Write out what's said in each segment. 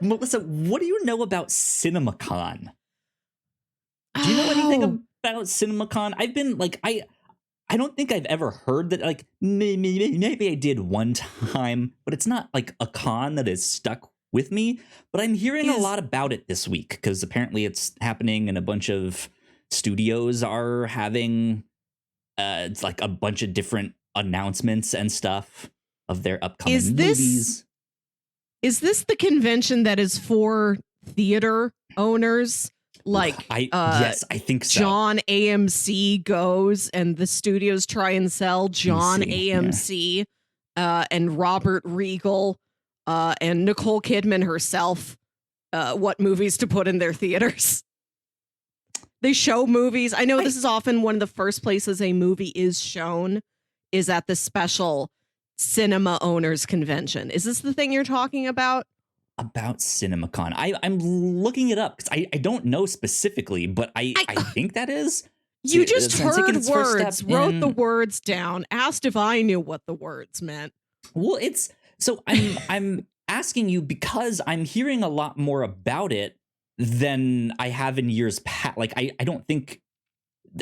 Melissa, what do you know about CinemaCon? Do you know anything about CinemaCon? I've been like, I don't think I've ever heard that. Like, maybe I did one time, but it's not like a con that is stuck with me. But I'm hearing a lot about it this week because apparently it's happening, and a bunch of studios are having it's like a bunch of different announcements and stuff of their upcoming movies. Is this the convention that is for theater owners? Like, yes, I think so. John AMC goes and the studios try and sell John AMC and Robert Regal and Nicole Kidman herself what movies to put in their theaters. They show movies. I know this is often one of the first places a movie is shown is at the special cinema owners convention. Is this the thing you're talking about? About CinemaCon. I'm looking it up because I don't know specifically, but I think that is. You just heard words, wrote the words down, asked if I knew what the words meant. Well, I'm asking you because I'm hearing a lot more about it than I have in years past. Like, I don't think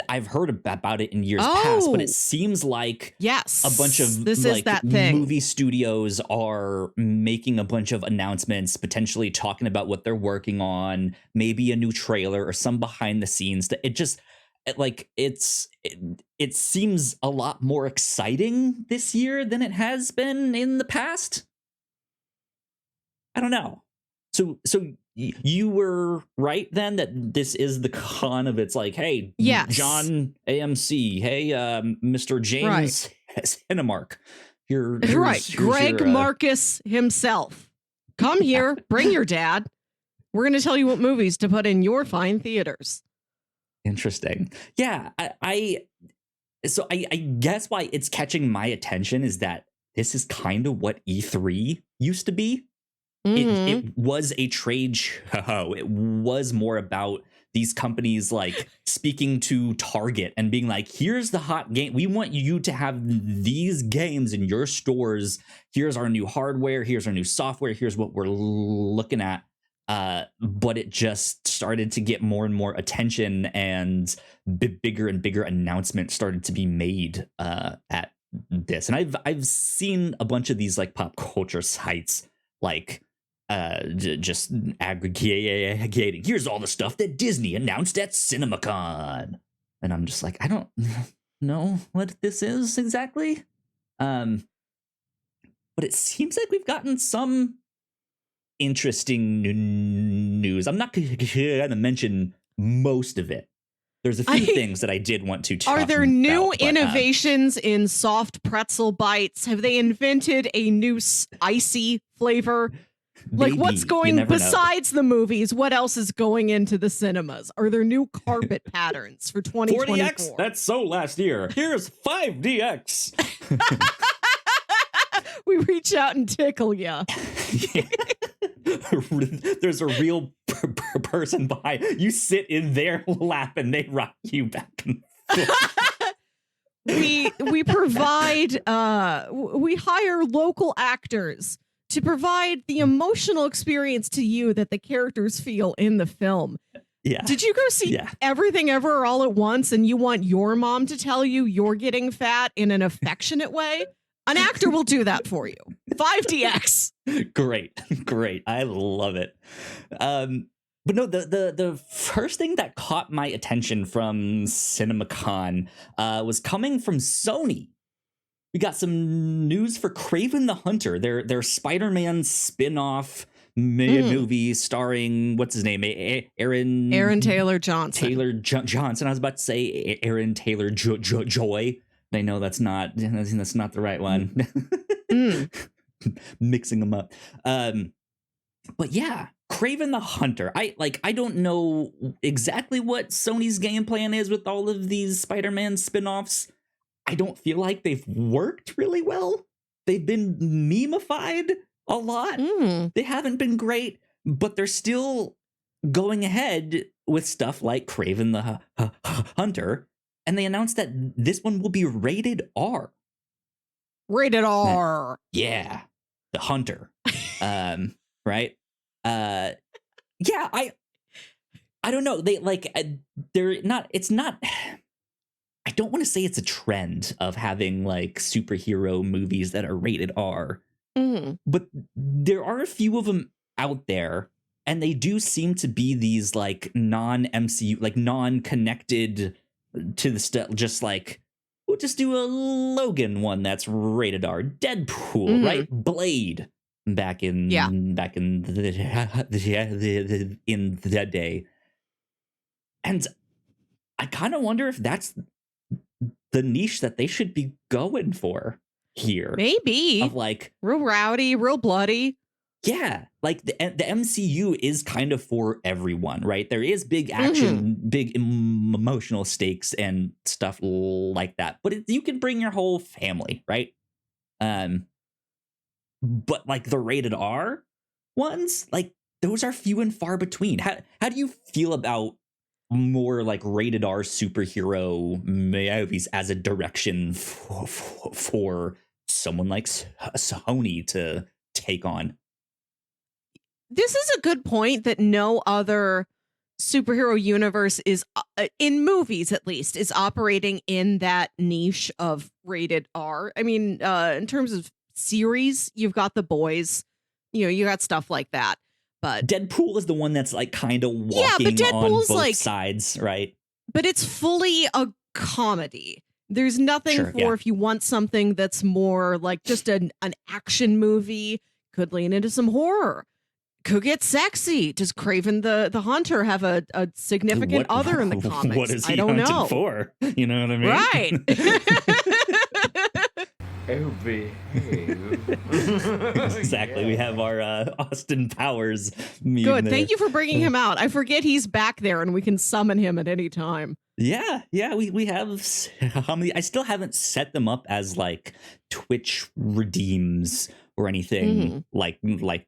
I've heard about it in years past, but it seems like a bunch of movie studios are making a bunch of announcements, potentially talking about what they're working on, maybe a new trailer or some behind the scenes. It seems a lot more exciting this year than it has been in the past. I don't know. So you were right then that this is the con of it's like, hey, John AMC, hey, Mr. James Cinemark, here's Greg Marcus himself. Come here, bring your dad. We're going to tell you what movies to put in your fine theaters. Interesting. Yeah, I guess why it's catching my attention is that this is kind of what E3 used to be. It was a trade show. It was more about these companies like speaking to Target and being like, here's the hot game. We want you to have these games in your stores. Here's our new hardware. Here's our new software. Here's what we're looking at. But it just started to get more and more attention, and bigger and bigger announcements started to be made at this. And I've seen a bunch of these like pop culture sites like just aggregating. Here's all the stuff that Disney announced at CinemaCon, and I'm just like, I don't know what this is exactly. But it seems like we've gotten some interesting news. I'm not going to mention most of it. There's a few things that I did want to talk about. Are there new innovations in soft pretzel bites? Have they invented a new icy flavor? Like, what's going besides the movies? What else is going into the cinemas? Are there new carpet patterns for 2024? 4DX? That's so last year. Here's 5DX. We reach out and tickle you. There's a real person behind. You sit in their lap and they rock you back and forth. We provide we hire local actors to provide the emotional experience to you that the characters feel in the film. Yeah. Did you go see Everything Ever All at Once and you want your mom to tell you you're getting fat in an affectionate way? An actor will do that for you. 5DX. Great. I love it. But no, the first thing that caught my attention from CinemaCon was coming from Sony. We got some news for Kraven the Hunter, their Spider-Man spin-off movie starring, what's his name? Aaron Taylor Johnson. Johnson. I was about to say Aaron Taylor Joy. I know that's not the right one. Mixing them up. But yeah, Kraven the Hunter. I don't know exactly what Sony's game plan is with all of these Spider-Man spin-offs. I don't feel like they've worked really well. They've been meme-ified a lot. They haven't been great, but they're still going ahead with stuff like Kraven the Hunter. And they announced that this one will be rated R. Rated R. Yeah. The Hunter. Right? Yeah, I don't know. They're not. It's not. I don't want to say it's a trend of having like superhero movies that are rated R, but there are a few of them out there, and they do seem to be these like non-MCU, like non-connected to the stuff. Just like we'll just do a Logan one that's rated R, Deadpool, right? Blade back in the day, and I kind of wonder if that's the niche that they should be going for here. Maybe. Of like real rowdy, real bloody. Yeah, like the MCU is kind of for everyone, right? There is big action, big emotional stakes and stuff like that. But you can bring your whole family, right? But like the rated R ones, like those are few and far between. How do you feel about more like rated R superhero movies as a direction for someone like Sony to take on? This is a good point that no other superhero universe is, in movies at least, is operating in that niche of rated R. I mean, in terms of series, you've got The Boys, you got stuff like that. But Deadpool is the one that's like kind of walking on both sides, right? But it's fully a comedy. There's nothing if you want something that's more like just an action movie, could lean into some horror, could get sexy. Does Kraven the Hunter have a significant other in the comics? What is he hunting for? You know what I mean? Right. Oh, behave. Exactly. We have our Austin Powers meme. Good. Thank you for bringing him out. I forget he's back there and we can summon him at any time. Yeah. We have how many? I still haven't set them up as like Twitch redeems or anything like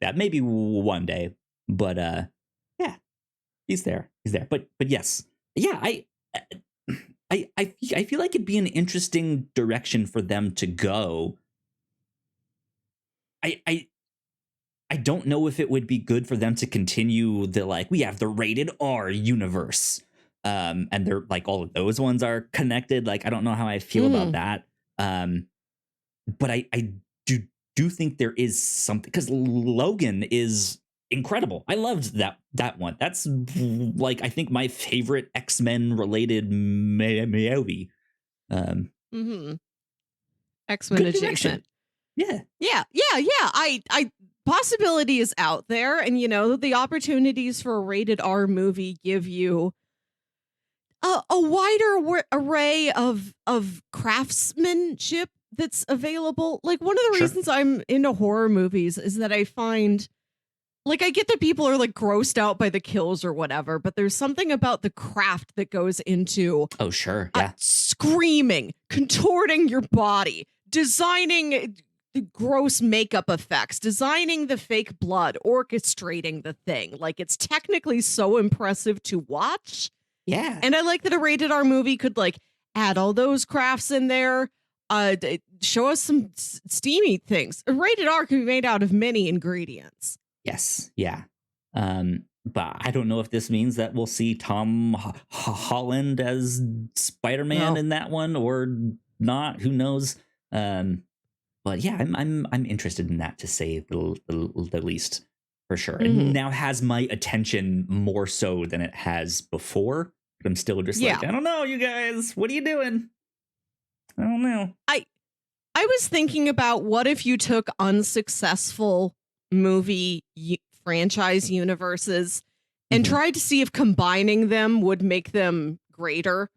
that. Maybe one day. But yeah, he's there. But yes. Yeah, I feel like it'd be an interesting direction for them to go. I don't know if it would be good for them to continue the like we have the rated R universe, and they're like all of those ones are connected. Like I don't know how I feel about that. But I do think there is something because Logan is incredible. I loved that one. That's like I think my favorite X-Men related movie. X-Men adjacent. Yeah. I possibility is out there, and the opportunities for a rated R movie give you a wider array of craftsmanship that's available. Like one of the reasons I'm into horror movies is that I find, like, I get that people are like grossed out by the kills or whatever, but there's something about the craft that goes into screaming, contorting your body, designing gross makeup effects, designing the fake blood, orchestrating the thing. Like, it's technically so impressive to watch. Yeah. And I like that a rated R movie could like add all those crafts in there, show us some steamy things. A rated R can be made out of many ingredients. Yes. Yeah. But I don't know if this means that we'll see Tom Holland as Spider-Man in that one or not. Who knows? But yeah, I'm interested in that, to say the least, for sure. And now has my attention more so than it has before. But I'm still just like, I don't know, you guys. What are you doing? I don't know. I was thinking about what if you took unsuccessful movie franchise universes and tried to see if combining them would make them greater.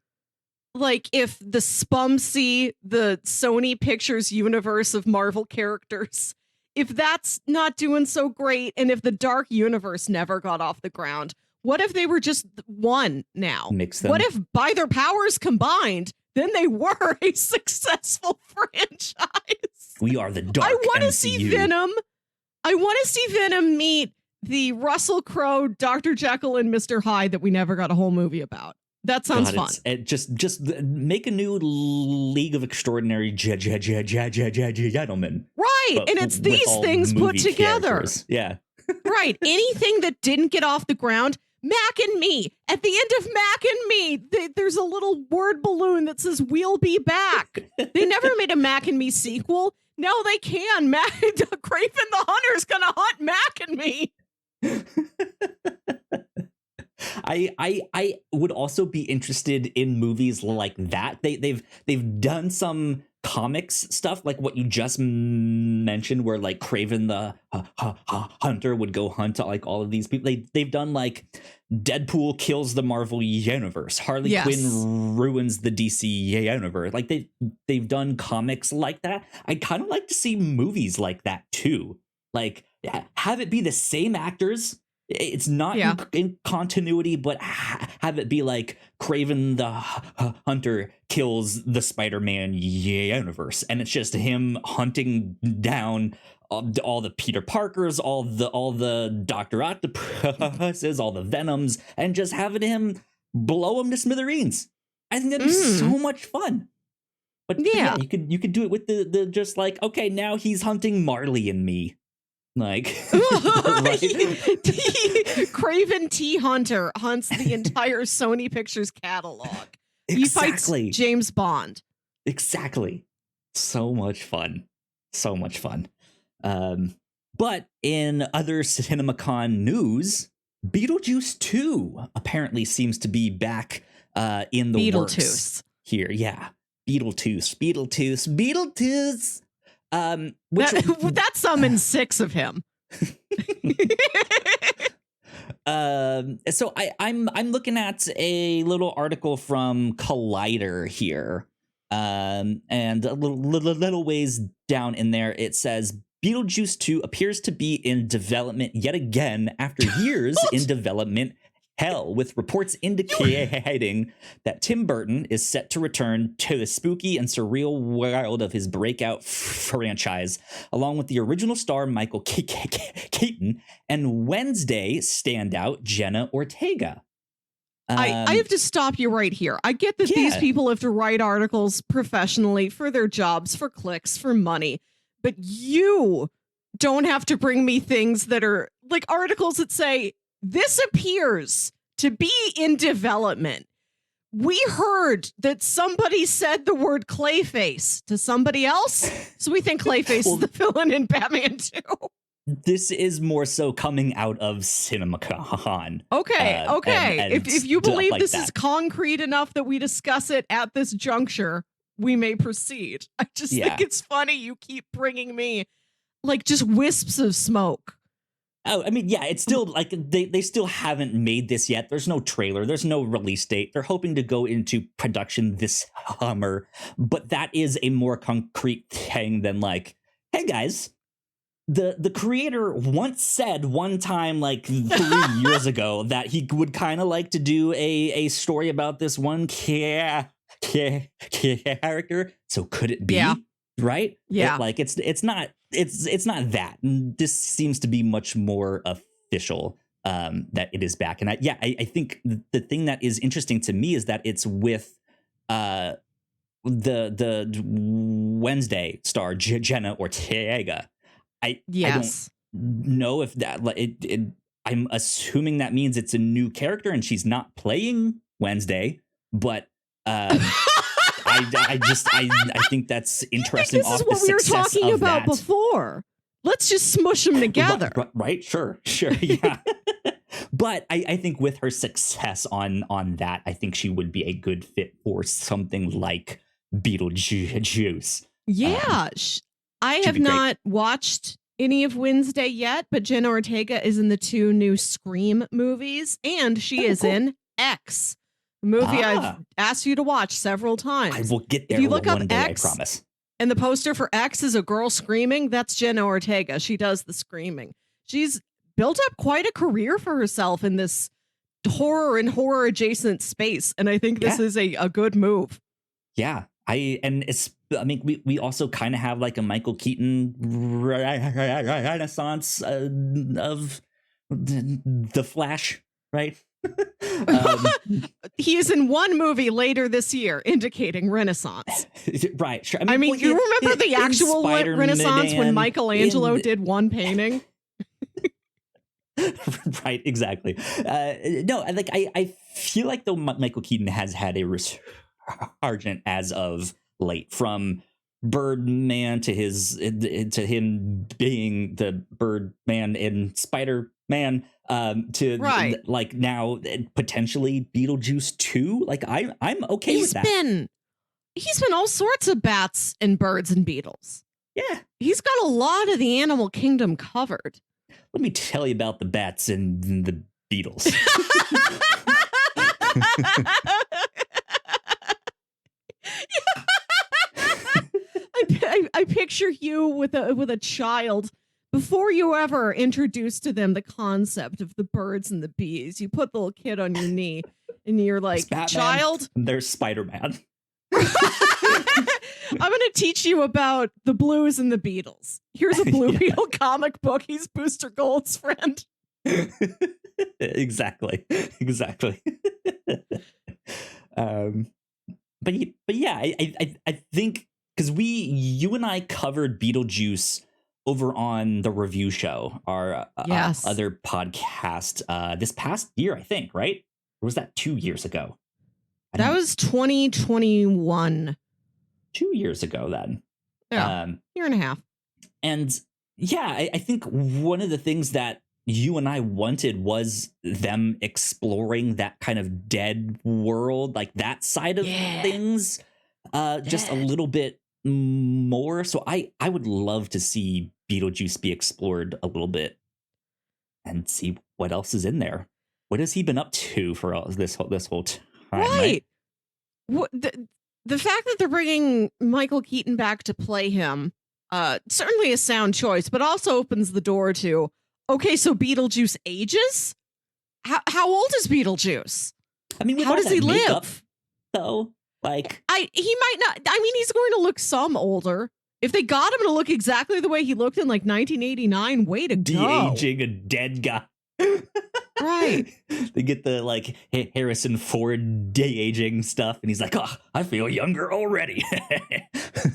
Like if the Spumsy, the Sony Pictures universe of Marvel characters, if that's not doing so great, and if the Dark Universe never got off the ground, what if they were just one now? Mix them. What if by their powers combined, then they were a successful franchise? We are the Dark I want to MCU. see Venom. I want to see Venom meet the Russell Crowe, Dr. Jekyll, and Mr. Hyde that we never got a whole movie about. That sounds fun. Just make a new League of Extraordinary Gentlemen. Right, and it's these things put together. Yeah. Right. Anything that didn't get off the ground, Mac and Me. At the end of Mac and Me, there's a little word balloon that says, "We'll be back." They never made a Mac and Me sequel. Now they can. Kraven the Hunter is going to hunt Mac and Me. I would also be interested in movies like that. They've done some comics stuff like what you just mentioned, where like Kraven the Hunter would go hunt like all of these people. They've done like Deadpool kills the Marvel universe, Harley Quinn ruins the DC universe. Like they've done comics like that. I kind of like to see movies like that too. Like have it be the same actors. It's not in continuity, but have it be like Kraven the Hunter kills the Spider-Man universe, and it's just him hunting down all the Peter Parkers, all the Dr. Octopuses, all the Venoms, and just having him blow them to smithereens. I think that'd be so much fun. But yeah, you could do it with the just like, okay, now he's hunting Marley and Me. Like right? Kraven T. Hunter hunts the entire Sony Pictures catalog. Exactly. He fights James Bond. Exactly. So much fun. So much fun. But in other CinemaCon news, Beetlejuice 2 apparently seems to be back in the works here. Yeah. Beetlejuice. That summons 6 of him. So I'm looking at a little article from Collider here, and a little ways down in there it says Beetlejuice 2 appears to be in development yet again after years in development hell, with reports indicating that Tim Burton is set to return to the spooky and surreal world of his breakout franchise, along with the original star Michael Keaton and Wednesday standout Jenna Ortega. I have to stop you right here. I get that these people have to write articles professionally for their jobs, for clicks, for money, but you don't have to bring me things that are like articles that say, "This appears to be in development." We heard that somebody said the word Clayface to somebody else, so we think Clayface is the villain in Batman 2. This is more so coming out of CinemaCon. Okay. And if you believe like this that is concrete enough that we discuss it at this juncture, we may proceed. I just think it's funny you keep bringing me like just wisps of smoke. Oh, I mean, yeah, it's still like they still haven't made this yet. There's no trailer. There's no release date. They're hoping to go into production this summer. But that is a more concrete thing than like, hey, guys, the creator once said one time like 3 years ago that he would kind of like to do a story about this one character. So could it be? Yeah. Right? Yeah. It's not that. This seems to be much more official that it is back. And I think the thing that is interesting to me is that it's with the Wednesday star Jenna Ortega. I don't know if that I'm assuming that means it's a new character and she's not playing Wednesday, but I think that's interesting. This is what we were talking about before. Let's just smush them together. Right? Sure. Yeah. But I think with her success on that, I think she would be a good fit for something like Beetlejuice. Yeah. I have not watched any of Wednesday yet, but Jenna Ortega is in the 2 new Scream movies, and she is in X. Movie I've asked you to watch several times. I will get there. If you look up one day, X, I promise. And the poster for X is a girl screaming, that's Jenna Ortega. She does the screaming. She's built up quite a career for herself in this horror and horror adjacent space, and I think this is a good move. Yeah, we also kind of have like a Michael Keaton renaissance of the Flash, right? He is in one movie later this year, indicating Renaissance. Right, sure. I mean, you remember the actual Renaissance when Michelangelo did one painting? Right, exactly. No, I feel like though Michael Keaton has had a resurgence as of late, from Birdman to him being the Birdman in Spider-Man, to Right. like now potentially Beetlejuice 2. Like I'm okay with that. He's been all sorts of bats and birds and beetles. Yeah. He's got a lot of the animal kingdom covered. Let me tell you about the bats and the beetles. I picture you with a child. Before you ever introduce to them the concept of the birds and the bees, you put the little kid on your knee and you're like, child, there's Spider-Man. I'm going to teach you about the Blues and the Beatles. Here's a Blue Beetle comic book. He's Booster Gold's friend. Exactly. But yeah, I think because you and I covered Beetlejuice over on the review show, our other podcast, this past year, I think, right? Or was that 2 years ago? That was 2021. 2 years ago then. Yeah, year and a half. And yeah, I think one of the things that you and I wanted was them exploring that kind of dead world, like that side of things, just a little bit more. So I would love to see Beetlejuice be explored a little bit and see what else is in there. What has he been up to for this whole time? Right. What the fact that they're bringing Michael Keaton back to play him, certainly a sound choice, but also opens the door to, okay, so Beetlejuice ages? How old is Beetlejuice? I mean, how does he live? Though, like, he might not. I mean, he's going to look some older. If they got him to look exactly the way he looked in like 1989, way to go. De-aging a dead guy. Right. They get the like Harrison Ford de-aging stuff, and he's like, "Oh, I feel younger already."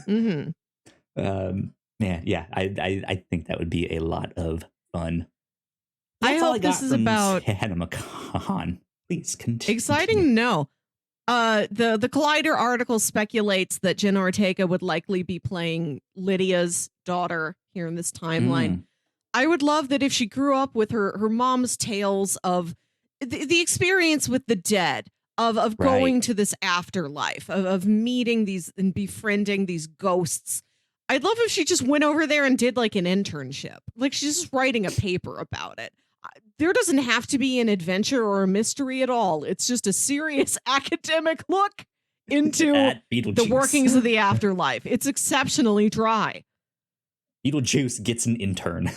Mm-hmm. Man, yeah, I think that would be a lot of fun. I hope this is about CinemaCon. Please continue. Exciting? No. The Collider article speculates that Jenna Ortega would likely be playing Lydia's daughter here in this timeline. I would love that if she grew up with her mom's tales of the experience with the dead, of going to this afterlife, of meeting these and befriending these ghosts. I'd love if she just went over there and did like an internship. Like she's just writing a paper about it. There doesn't have to be an adventure or a mystery at all. It's just a serious academic look into the workings of the afterlife. It's exceptionally dry. Beetlejuice gets an intern.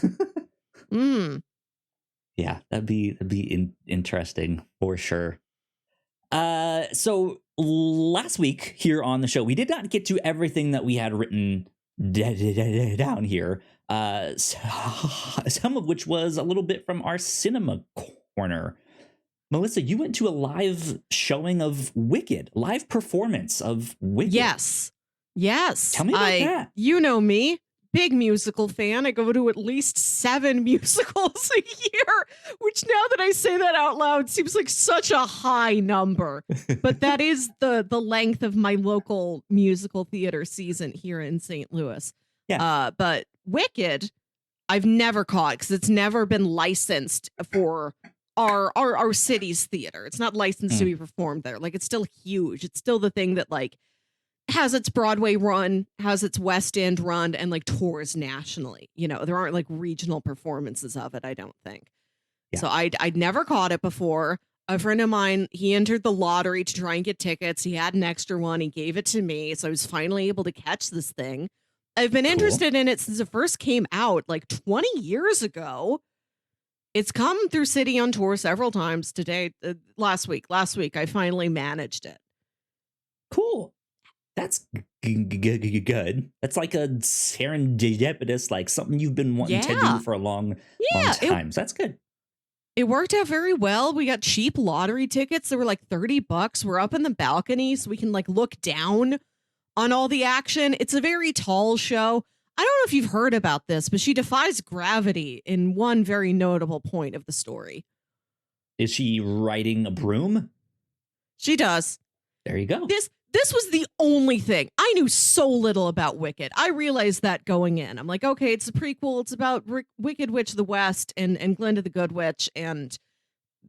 Yeah, that'd be interesting for sure. So last week here on the show, we did not get to everything that we had written down here. Some of which was a little bit from our cinema corner. Melissa, you went to a live showing of Wicked, live performance of Wicked. Yes. Tell me about that. You know me, big musical fan. I go to at least 7 musicals a year, which now that I say that out loud seems like such a high number. But that is the length of my local musical theater season here in St. Louis. Yeah. But Wicked, I've never caught because it's never been licensed for our city's theater. It's not licensed to be performed there. Like it's still huge. It's still the thing that like has its Broadway run, has its West End run, and like tours nationally. You know, there aren't like regional performances of it, I don't think. Yeah. So I'd never caught it before. A friend of mine, he entered the lottery to try and get tickets. He had an extra one. He gave it to me. So I was finally able to catch this thing. I've been interested in it since it first came out like 20 years ago. It's come through City on tour several times today. Last week, I finally managed it. Cool. That's good. That's like a serendipitous, like something you've been wanting to do for a long time. So that's good. It worked out very well. We got cheap lottery tickets. They were like $30. We're up in the balcony so we can like look down on all the action. It's a very tall show. I don't know if you've heard about this, but she defies gravity in one very notable point of the story. Is she riding a broom? She does. There you go. This was the only thing. I knew so little about Wicked. I realized that going in. I'm like, okay, it's a prequel. It's about Wicked Witch of the West and Glinda the Good Witch. And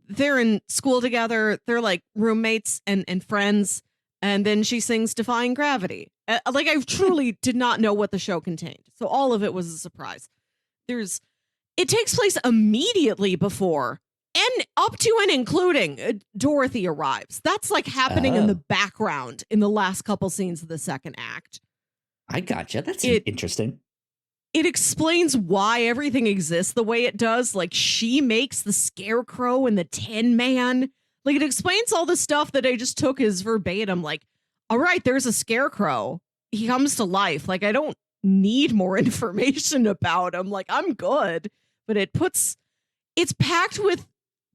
they're in school together. They're like roommates and friends. And then she sings Defying Gravity. Like, I truly did not know what the show contained. So all of it was a surprise. It takes place immediately before and up to and including Dorothy arrives. That's like happening in the background in the last couple scenes of the second act. I gotcha. That's interesting. It explains why everything exists the way it does. Like, she makes the Scarecrow and the Tin Man. Like, it explains all the stuff that I just took as verbatim. Like, all right, there's a Scarecrow. He comes to life. Like, I don't need more information about him. Like, I'm good. But it's packed with,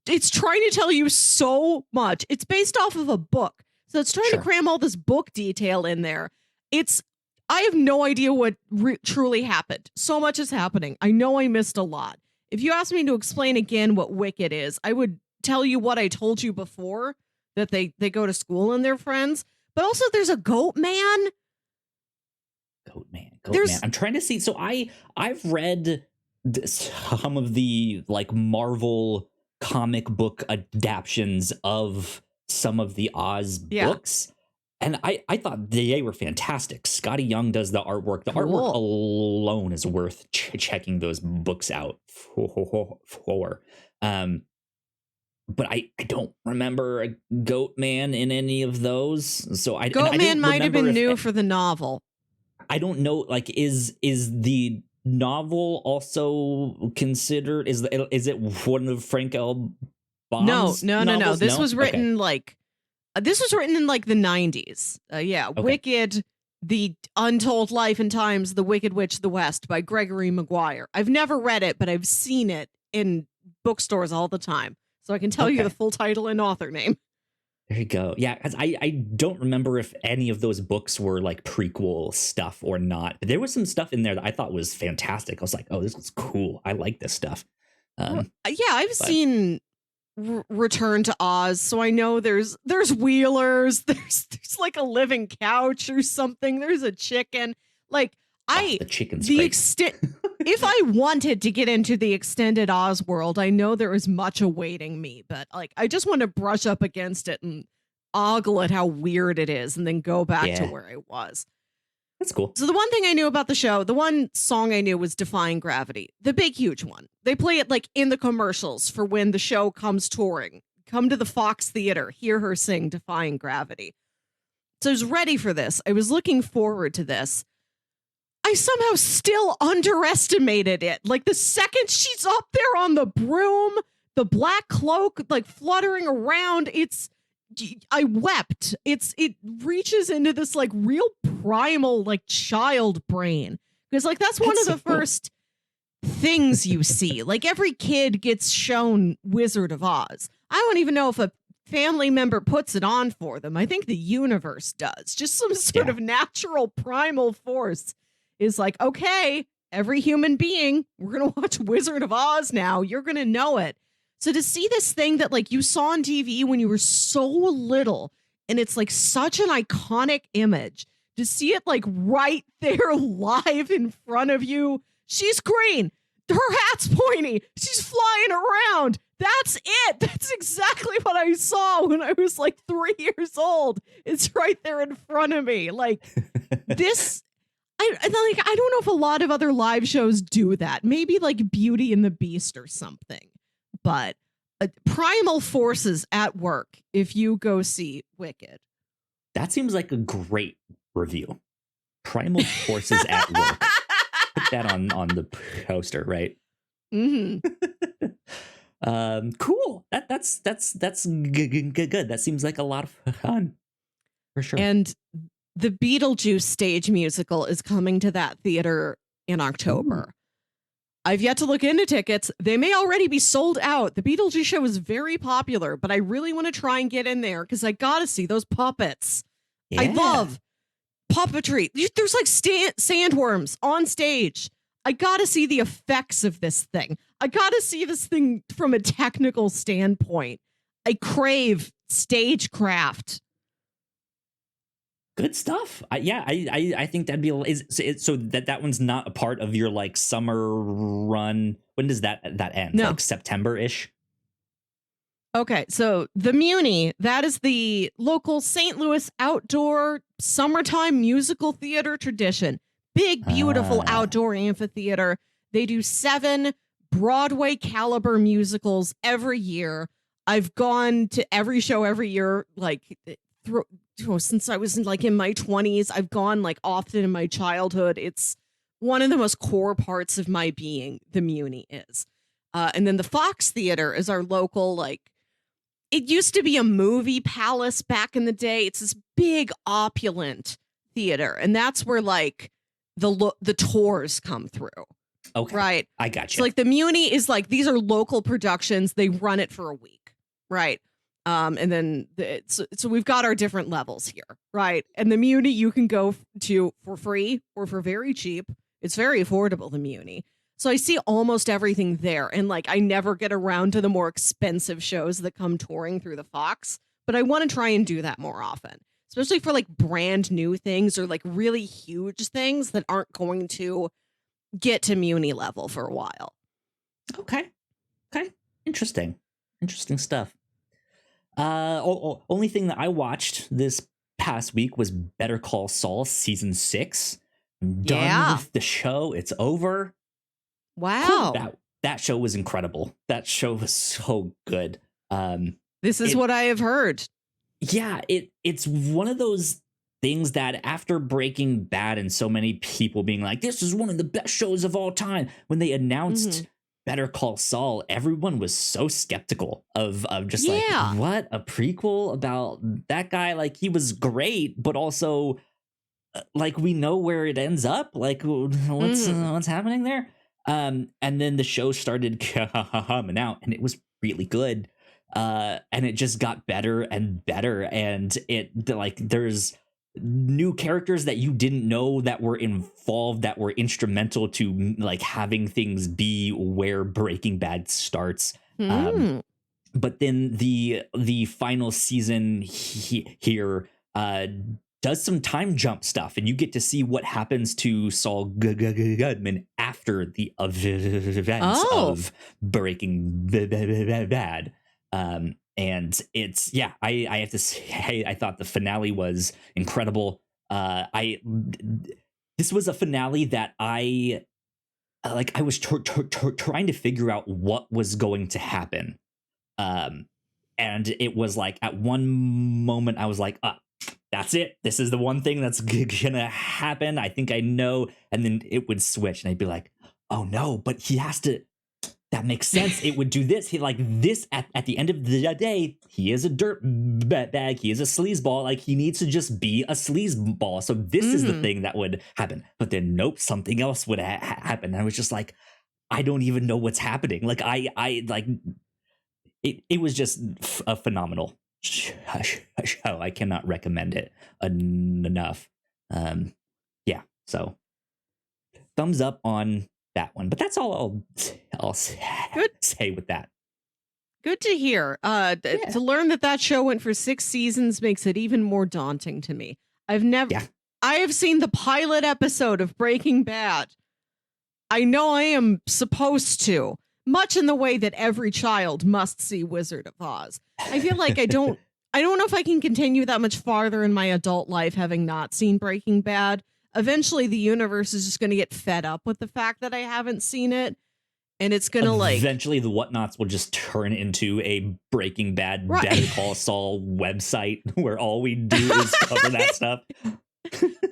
it's trying to tell you so much. It's based off of a book. So it's trying to cram all this book detail in there. I have no idea what truly happened. So much is happening. I know I missed a lot. If you asked me to explain again what Wicked is, I would tell you what I told you before, that they go to school and they're friends. But also there's a goat man. Goat man. I'm trying to see. So I've read some of the like Marvel comic book adaptions of some of the Oz books. And I thought they were fantastic. Scotty Young does the artwork. The artwork alone is worth checking those books out for. But I don't remember a Goat Man in any of those. So Goat Man might have been new for the novel. I don't know. Like, is the novel also considered? Is it one of Frank L. Baum's No. novels? This was written this was written in like the 90s. Okay. Wicked, The Untold Life and Times, The Wicked Witch of the West by Gregory Maguire. I've never read it, but I've seen it in bookstores all the time. So I can tell you the full title and author name. There you go. Yeah, because I don't remember if any of those books were like prequel stuff or not. But there was some stuff in there that I thought was fantastic. I was like, oh, this was cool. I like this stuff. I've seen Return to Oz, so I know there's wheelers. There's like a living couch or something. There's a chicken. Like the chicken's great. If I wanted to get into the extended Oz world, I know there is much awaiting me, but like I just want to brush up against it and ogle at how weird it is and then go back to where I was. That's cool. So the one thing I knew about the show, the one song I knew was Defying Gravity, the big, huge one. They play it like in the commercials for when the show comes touring. Come to the Fox Theater, hear her sing Defying Gravity. So I was ready for this. I was looking forward to this. I somehow still underestimated it. Like the second she's up there on the broom, the black cloak like fluttering around, I wept. It reaches into this like real primal like child brain. Because like that's one of the first things you see. Like every kid gets shown Wizard of Oz. I don't even know if a family member puts it on for them. I think the universe does. Just some sort of natural primal force is like, okay, every human being, we're going to watch Wizard of Oz now. You're going to know it. So to see this thing that like you saw on TV when you were so little, and it's like such an iconic image, to see it like right there live in front of you. She's green. Her hat's pointy. She's flying around. That's it. That's exactly what I saw when I was like 3 years old. It's right there in front of me. Like this. I don't know if a lot of other live shows do that. Maybe like Beauty and the Beast or something. But primal forces at work if you go see Wicked. That seems like a great review. Primal forces at work. Put that on the poster, right? Mm-hmm. Cool. That's good. That seems like a lot of fun. For sure. And the Beetlejuice stage musical is coming to that theater in October. Ooh. I've yet to look into tickets. They may already be sold out. The Beetlejuice show is very popular, but I really want to try and get in there because I got to see those puppets. Yeah. I love puppetry. There's like sandworms on stage. I gotta see the effects of this thing. I gotta see this thing from a technical standpoint. I crave stagecraft. Good stuff. I think that'd be so that one's not a part of your like summer run. When does that end? No. Like September-ish? Okay, so the Muni, that is the local St. Louis outdoor summertime musical theater tradition. Big, beautiful outdoor amphitheater. They do 7 Broadway caliber musicals every year. I've gone to every show every year, like since I was in my 20s. I've gone like often in my childhood. It's one of the most core parts of my being, the Muni is. And then the Fox Theater is our local, like, it used to be a movie palace back in the day. It's this big, opulent theater. And that's where like the tours come through. Okay. Right. I got you. So like the Muni is like, these are local productions. They run it for a week. Right. And then so we've got our different levels here. Right. And the Muni you can go to for free or for very cheap. It's very affordable, the Muni. So I see almost everything there. And like, I never get around to the more expensive shows that come touring through the Fox, but I want to try and do that more often, especially for like brand new things or like really huge things that aren't going to get to Muni level for a while. Okay. Interesting stuff. Only thing that I watched this past week was Better Call Saul season 6. I'm done with the show. It's over. Wow. That show was incredible. That show was so good. This is what I have heard. Yeah, it's one of those things that after Breaking Bad and so many people being like, this is one of the best shows of all time, when they announced Better Call Saul, everyone was so skeptical of just like, what, a prequel about that guy? Like, he was great, but also like, we know where it ends up. Like, what's happening there? And then the show started coming out, and it was really good. And it just got better and better. And there's new characters that you didn't know that were involved, that were instrumental to like having things be where Breaking Bad starts. But then the final season here does some time jump stuff, and you get to see what happens to Saul Goodman after the events of Breaking Bad. And it's, I have to say, I thought the finale was incredible. This was a finale that I was trying to figure out what was going to happen. And it was like, at one moment I was like, that's it. This is the one thing that's gonna happen. I think I know. And then it would switch, and I'd be like, oh no, but he has to. That makes sense. It would do this. He like this at the end of the day. He is a dirt bag. He is a sleazeball. Like, he needs to just be a sleazeball. So this is the thing that would happen. But then nope, something else would happen. I was just like, I don't even know what's happening. Like I like it was just a phenomenal show. I cannot recommend it enough. So thumbs up on that one, but that's all I'll say with that. Good to hear. To learn that show went for 6 seasons makes it even more daunting to me. I have seen the pilot episode of Breaking Bad. I know I am supposed to, much in the way that every child must see Wizard of Oz. I feel like I don't know if I can continue that much farther in my adult life having not seen Breaking Bad. Eventually the universe is just going to get fed up with the fact that I haven't seen it. And it's going to eventually the Whatnauts will just turn into a Breaking Bad, Better Call Saul website where all we do is cover that stuff.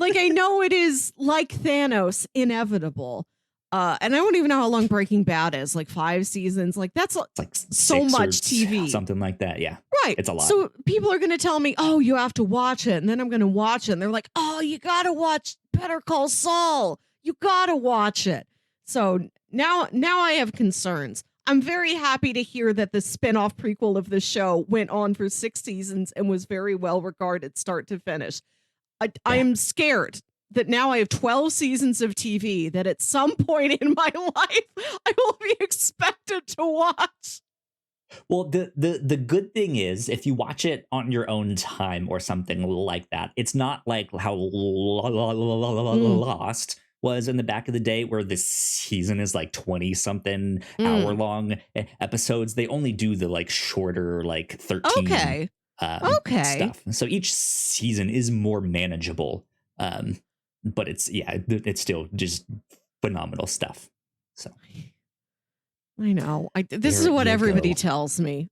Like, I know it is like Thanos, inevitable. And I don't even know how long Breaking Bad is, like 5 seasons. Like, that's like so much TV. Something like that. Yeah. Right. It's a lot. So people are going to tell me, oh, you have to watch it. And then I'm going to watch it. And they're like, oh, you got to watch Better Call Saul. You got to watch it. So now I have concerns. I'm very happy to hear that the spinoff prequel of the show went on for 6 seasons and was very well regarded start to finish. I am scared that now I have 12 seasons of TV that at some point in my life I will be expected to watch. Well, the good thing is if you watch it on your own time or something like that, it's not like how Lost was in the back of the day where this season is like 20 something hour long episodes. They only do the like shorter like 13 stuff. So each season is more manageable. But it's still just phenomenal stuff. So I know. This is what everybody tells me.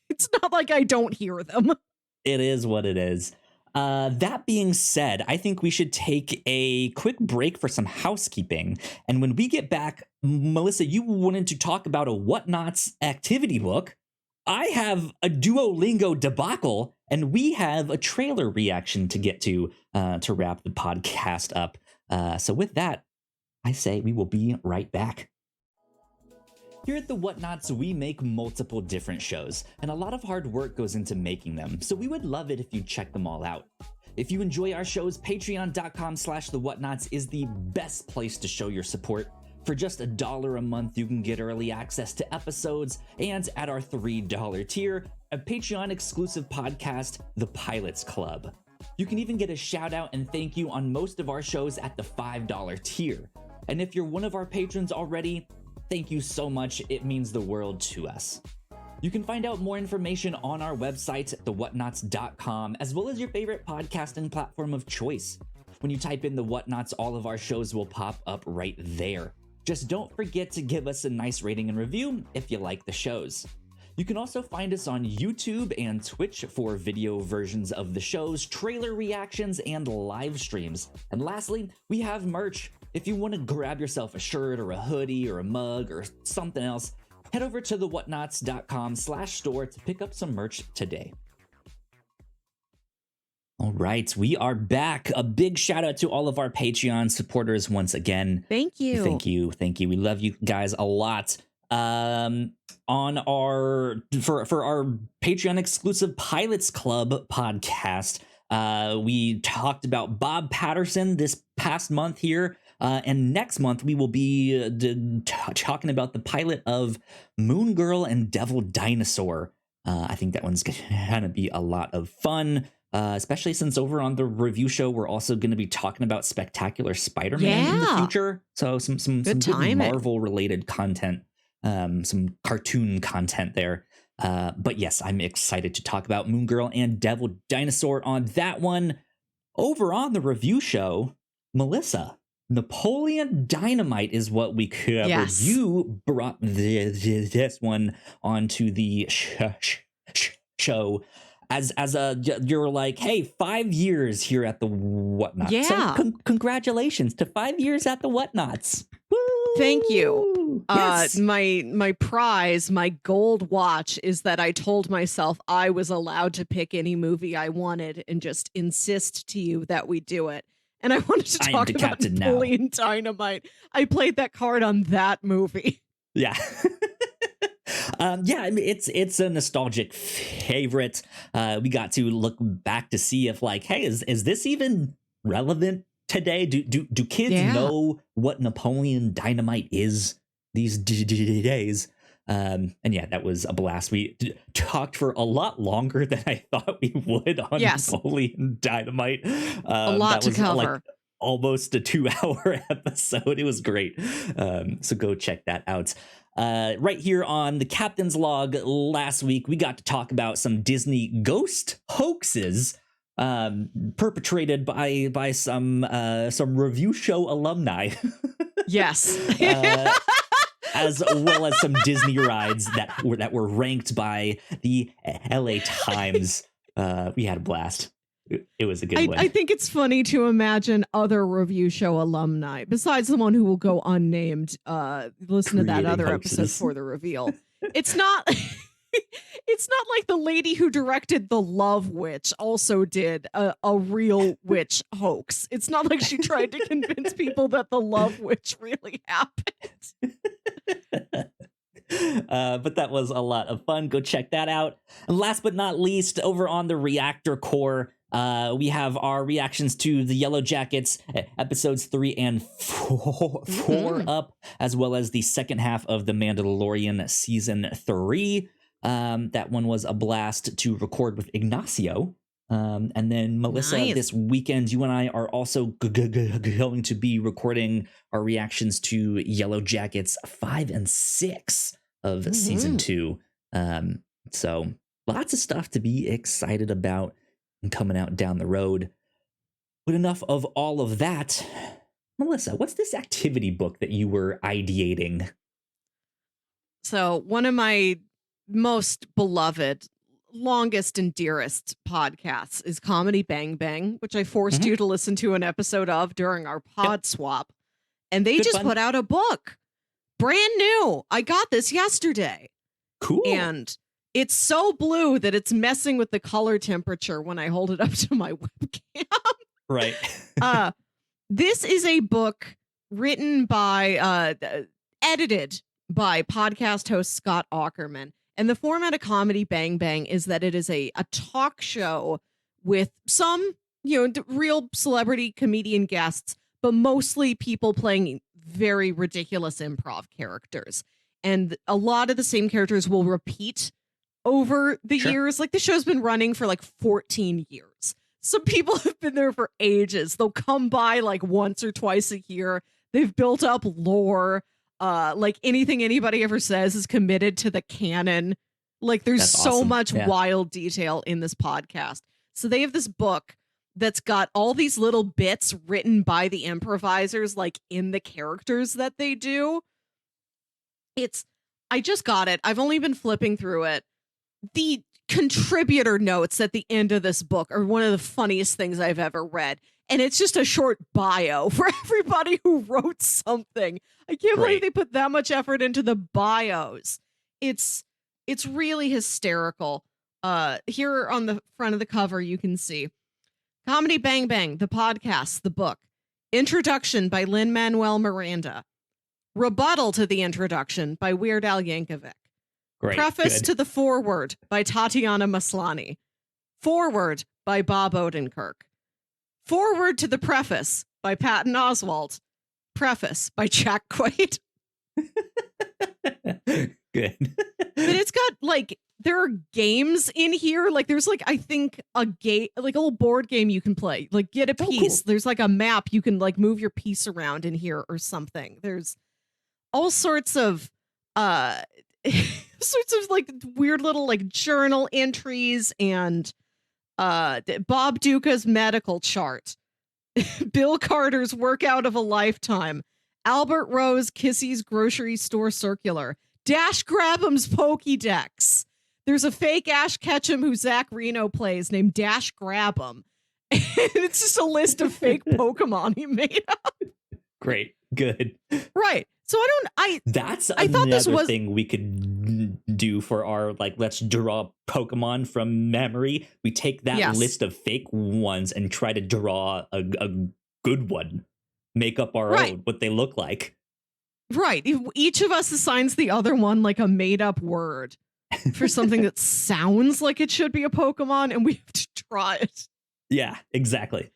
It's not like I don't hear them. It is what it is. That being said, I think we should take a quick break for some housekeeping. And when we get back, Melissa, you wanted to talk about a Whatnauts activity book. I have a Duolingo debacle, and we have a trailer reaction to get to wrap the podcast up. So with that, I say we will be right back. Here at the Whatnauts, we make multiple different shows, and a lot of hard work goes into making them, so we would love it if you check them all out. If you enjoy our shows, patreon.com/thewhatnauts is the best place to show your support. For just $1 a month, you can get early access to episodes, and at our $3 tier, a Patreon-exclusive podcast, The Pilots Club. You can even get a shout-out and thank you on most of our shows at the $5 tier. And if you're one of our patrons already, thank you so much, it means the world to us. You can find out more information on our website, thewhatnauts.com, as well as your favorite podcasting platform of choice. When you type in the Whatnauts, all of our shows will pop up right there. Just don't forget to give us a nice rating and review if you like the shows. You can also find us on YouTube and Twitch for video versions of the shows, trailer reactions, and live streams. And lastly, we have merch. If you want to grab yourself a shirt or a hoodie or a mug or something else, head over to thewhatnauts.com/store to pick up some merch today. All right, we are back. A big shout out to all of our Patreon supporters once again. Thank you. Thank you. We love you guys a lot. On our for our Patreon exclusive Pilots Club podcast, we talked about Bob Patterson this past month here. And next month, we will be talking about the pilot of Moon Girl and Devil Dinosaur. I think that one's going to be a lot of fun, especially since over on the review show, we're also going to be talking about Spectacular Spider-Man in the future. So some good Marvel-related content, some cartoon content there. But yes, I'm excited to talk about Moon Girl and Devil Dinosaur on that one. Over on the review show, Melissa, Napoleon Dynamite is what we covered. Yes. You brought this one onto the show as you're like, hey, 5 years here at the Whatnauts. Yeah. So congratulations to 5 years at the Whatnauts. Woo! Thank you. Yes. My prize, my gold watch is that I told myself I was allowed to pick any movie I wanted and just insist to you that we do it. And I wanted to talk about Napoleon Dynamite. I played that card on that movie. Yeah. Yeah, I mean, it's a nostalgic favorite. We got to look back to see if like, hey, is this even relevant today? Do kids know what Napoleon Dynamite is these days? And yeah, that was a blast. We talked for a lot longer than I thought we would on Napoleon Dynamite. A lot to cover. Like almost a 2-hour episode. It was great. So go check that out. Right here on the Captain's Log last week, we got to talk about some Disney ghost hoaxes perpetrated by some review show alumni. Yes. As well as some Disney rides that were ranked by the LA Times. We had a blast. It was a good one. I think it's funny to imagine other review show alumni, besides the one who will go unnamed, listen to that other episode for the reveal. It's not it's not like the lady who directed The Love Witch also did a real witch hoax. It's not like she tried to convince people that The Love Witch really happened. But that was a lot of fun. Go check that out. And last but not least, over on the Reactor Corps, We have our reactions to the Yellow Jackets, episodes 3 and 4 up, as well as the second half of The Mandalorian season 3. That one was a blast to record with Ignacio. And then Melissa, this weekend, you and I are also going to be recording our reactions to Yellow Jackets 5 and 6 of season 2. So lots of stuff to be excited about and coming out down the road. But enough of all of that. Melissa, what's this activity book that you were ideating? So one of my most beloved, longest and dearest podcasts is Comedy Bang Bang, which I forced you to listen to an episode of during our pod swap. And they just put out a book. Brand new. I got this yesterday. Cool. And it's so blue that it's messing with the color temperature when I hold it up to my webcam. Right. This is a book written by, edited by podcast host Scott Aukerman. And the format of Comedy Bang Bang is that it is a talk show with some, real celebrity comedian guests, but mostly people playing very ridiculous improv characters. And a lot of the same characters will repeat over the years. Like the show's been running for like 14 years. Some people have been there for ages. They'll come by like once or twice a year. They've built up lore. Like anything anybody ever says is committed to the canon. Like there's so much wild detail in this podcast. So they have this book that's got all these little bits written by the improvisers, like in the characters that they do. I just got it. I've only been flipping through it. The contributor notes at the end of this book are one of the funniest things I've ever read. And it's just a short bio for everybody who wrote something. I can't believe they put that much effort into the bios. It's really hysterical. Here on the front of the cover, you can see Comedy Bang Bang, the podcast, the book. Introduction by Lin-Manuel Miranda. Rebuttal to the introduction by Weird Al Yankovic. Great. Preface to the foreword by Tatiana Maslany. Foreword by Bob Odenkirk. Foreword to the preface by Patton Oswalt. Preface by Jack Quaid. Good. But it's got like, there are games in here. Like there's like, I think a game, like a little board game you can play. Like get a piece. Cool. There's like a map. You can like move your piece around in here or something. There's all sorts of like weird little like journal entries and Bob Duca's medical chart, Bill Carter's workout of a lifetime, Albert Rose Kissy's grocery store circular, Dash Grabham's Pokédex. There's a fake Ash Ketchum who Zach Reno plays named Dash Grabham. And it's just a list of fake Pokemon he made up. Great. Good. Right. So that's I thought this was thing we could do for our, like, let's draw Pokemon from memory. We take that list of fake ones and try to draw a good one. Make up our own, what they look like. Right. Each of us assigns the other one like a made up word for something that sounds like it should be a Pokemon, and we have to draw it. Yeah, exactly.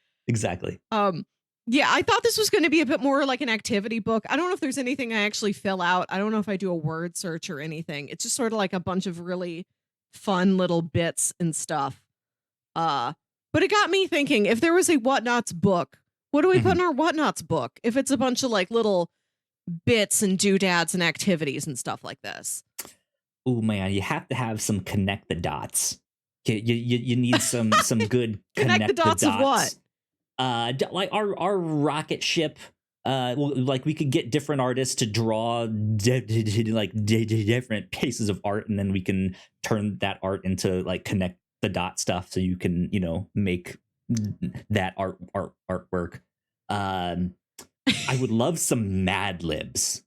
Yeah, I thought this was going to be a bit more like an activity book. I don't know if there's anything I actually fill out. I don't know if I do a word search or anything. It's just sort of like a bunch of really fun little bits and stuff. But it got me thinking, if there was a Whatnauts book, what do we put in our Whatnauts book? If it's a bunch of like little bits and doodads and activities and stuff like this. Oh man, you have to have some connect the dots. You need some good connect the dots of what? Like our rocket ship. Like we could get different artists to draw different pieces of art, and then we can turn that art into like connect the dot stuff, so you can make that artwork. I would love some Mad Libs,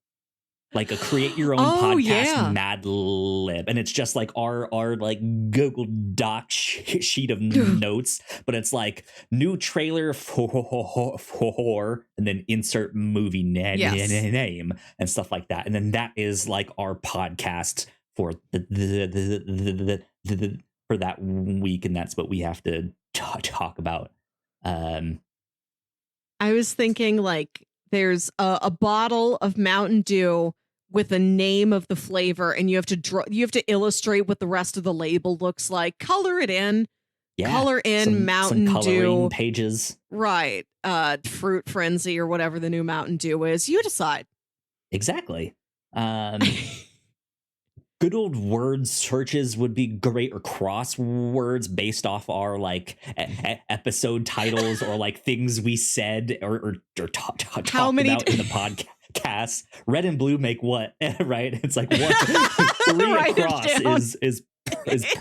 like a create your own podcast Mad Lib, and it's just like our like Google Doc sheet of notes, but it's like new trailer for and then insert movie name and stuff like that, and then that is like our podcast for that week, and that's what we have to talk about. I was thinking like there's a bottle of Mountain Dew with a name of the flavor, and you have to illustrate what the rest of the label looks like. Color it in. Yeah, color in Mountain some coloring Dew pages. Right. Fruit Frenzy or whatever the new Mountain Dew is. You decide. Exactly. Good old word searches would be great, or crosswords based off our like episode titles or like things we said or talked about in the podcast. Red and blue make what? Right? It's like what? Three across is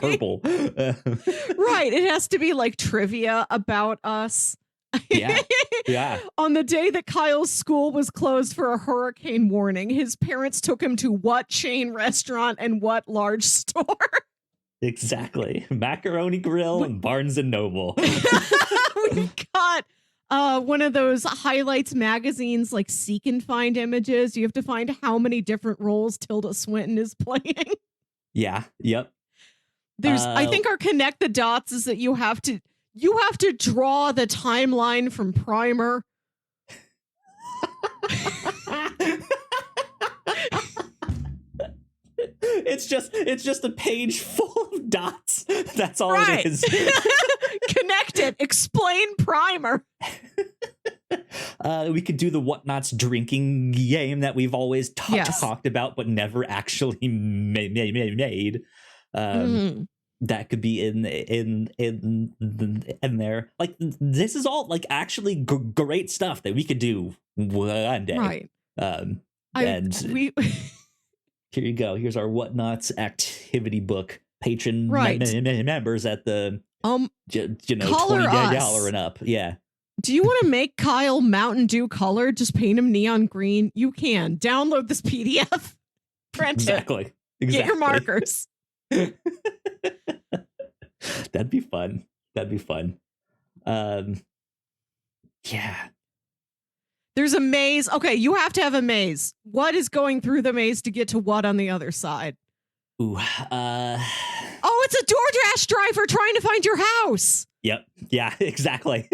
purple. Right. It has to be like trivia about us. Yeah. On the day that Kyle's school was closed for a hurricane warning, his parents took him to what chain restaurant and what large store? Exactly. Macaroni Grill and Barnes and Noble. We've got one of those highlights magazines, like Seek and Find Images. You have to find how many different roles Tilda Swinton is playing. Yeah. Yep. There's, I think our connect the dots is that you have to draw the timeline from Primer. It's just a page full of dots. That's all right. it is. Connect it. Explain Primer. We could do the Whatnauts drinking game that we've always talked about, but never actually made. That could be in there. Like, this is all like actually great stuff that we could do one day. Right. Here you go. Here's our Whatnauts activity book. Patron members at the $20 and up. Yeah. Do you want to make Kyle Mountain Dew color? Just paint him neon green. You can download this PDF. Print it. Get your markers. That'd be fun. Yeah. There's a maze. Okay, you have to have a maze. What is going through the maze to get to what on the other side? Ooh. Oh, it's a DoorDash driver trying to find your house. Yep. Yeah, exactly.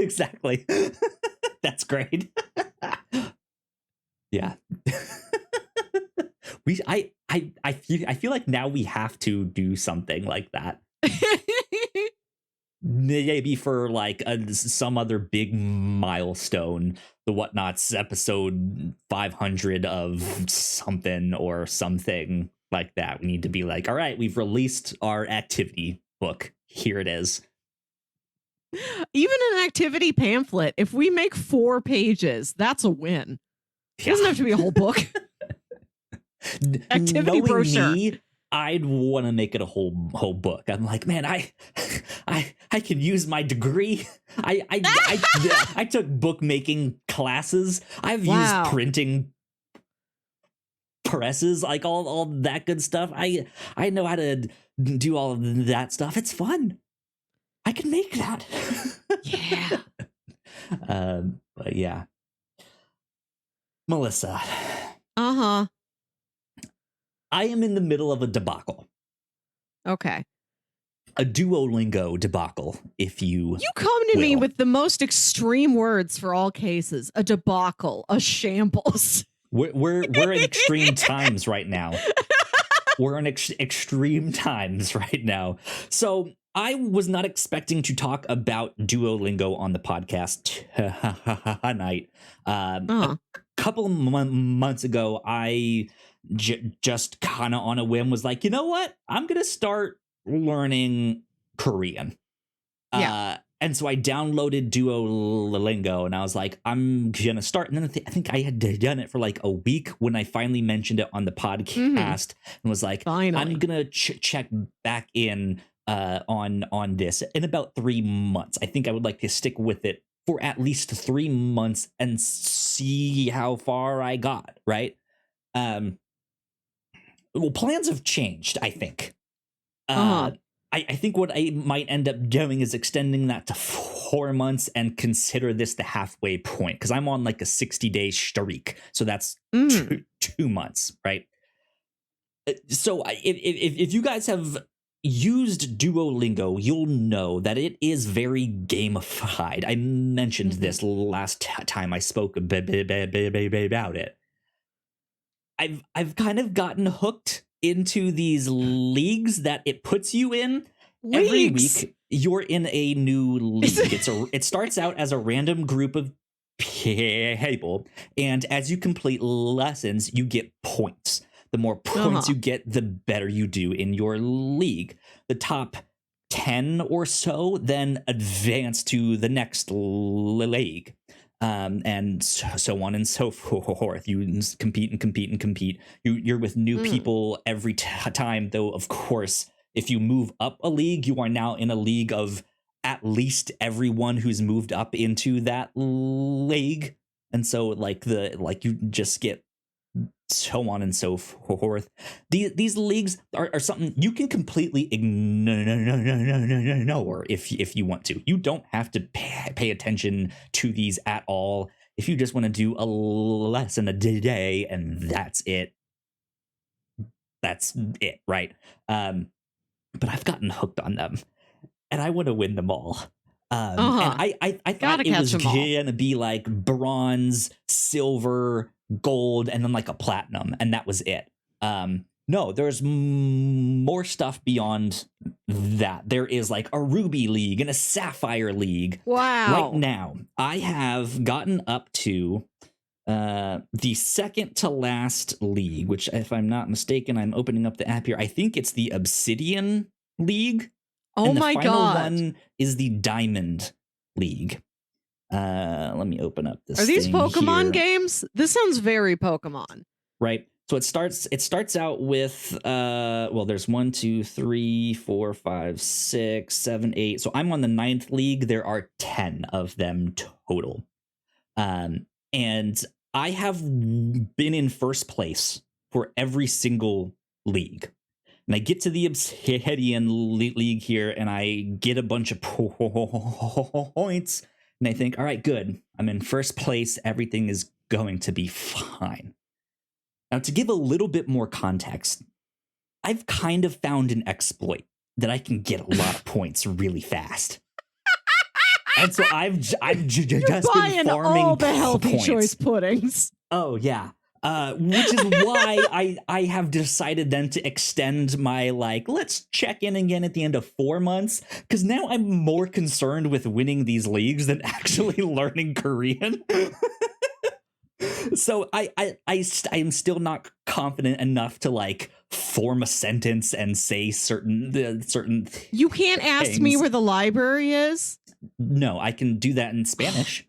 That's great. Yeah. I feel like now we have to do something like that. Maybe for like some other big milestone, the Whatnauts episode 500 of something or something like that. We need to be like, all right, we've released our activity book. Here it is. Even an activity pamphlet, if we make 4 pages, that's a win. It doesn't have to be a whole book. Activity brochure. Me, I'd want to make it a whole book. I'm like, man, I can use my degree. I took bookmaking classes. I've used printing presses, like all that good stuff. I know how to do all of that stuff. It's fun. I can make that. Yeah. But yeah. Melissa. Uh-huh. I am in the middle of a debacle. Okay. A Duolingo debacle, if you come to me with the most extreme words for all cases. A debacle, a shambles. We're in extreme times right now. We're in extreme times right now. So I was not expecting to talk about Duolingo on the podcast tonight. A couple of months ago, I just kind of on a whim was like, you know what? I'm going to start learning Korean. And so I downloaded Duolingo and I was like, I'm going to start. And then I think I had done it for like a week when I finally mentioned it on the podcast and was like, finally. I'm going to check back in on this in about 3 months. I think I would like to stick with it for at least 3 months and see how far I got. Right. Well, plans have changed, I think. I think what I might end up doing is extending that to 4 months and consider this the halfway point, because I'm on like a 60-day streak. So that's 2 months, right? So if you guys have, used Duolingo, you'll know that it is very gamified. I mentioned this last time I spoke about it. I've kind of gotten hooked into these leagues that it puts you in. Leagues. Every week you're in a new league. It starts out as a random group of people, and as you complete lessons, you get points. The more points you get, the better you do in your league. The top 10 or so then advance to the next league. And so on and so forth. You compete and compete and compete. You're with new people every time, though, of course, if you move up a league, you are now in a league of at least everyone who's moved up into that league. And so you just get so on and so forth. These leagues are something you can completely ignore if you want to. You don't have to pay attention to these at all. If you just want to do a lesson a day and that's it, right? But I've gotten hooked on them, and I want to win them all. And I thought it was gonna be like bronze, silver, gold, and then like a platinum, and that was it. No, there's more stuff beyond that. There is like a ruby league and a sapphire league. Wow. Right now, I have gotten up to the second to last league, which, if I'm not mistaken, I'm opening up the app here. I think it's the Obsidian League. Oh and my the final god. one is the Diamond League. Let me open up this. Are these Pokemon here. games? This sounds very Pokemon. Right. So it starts out with there's 1, 2, 3, 4, 5, 6, 7, 8. So I'm on the 9th league. There are 10 of them total. And I have been in first place for every single league. And I get to the Obsidian League here, and I get a bunch of points. And I think, all right, good. I'm in first place. Everything is going to be fine. Now, to give a little bit more context, I've kind of found an exploit that I can get a lot of points really fast. And so I've just been farming all the healthy points. choice puddings. Oh, yeah. Which is why I have decided then to extend my, let's check in again at the end of 4 months, because now I'm more concerned with winning these leagues than actually learning Korean. So I'm still not confident enough to form a sentence and say certain You can't ask me where the library is? No, I can do that in Spanish.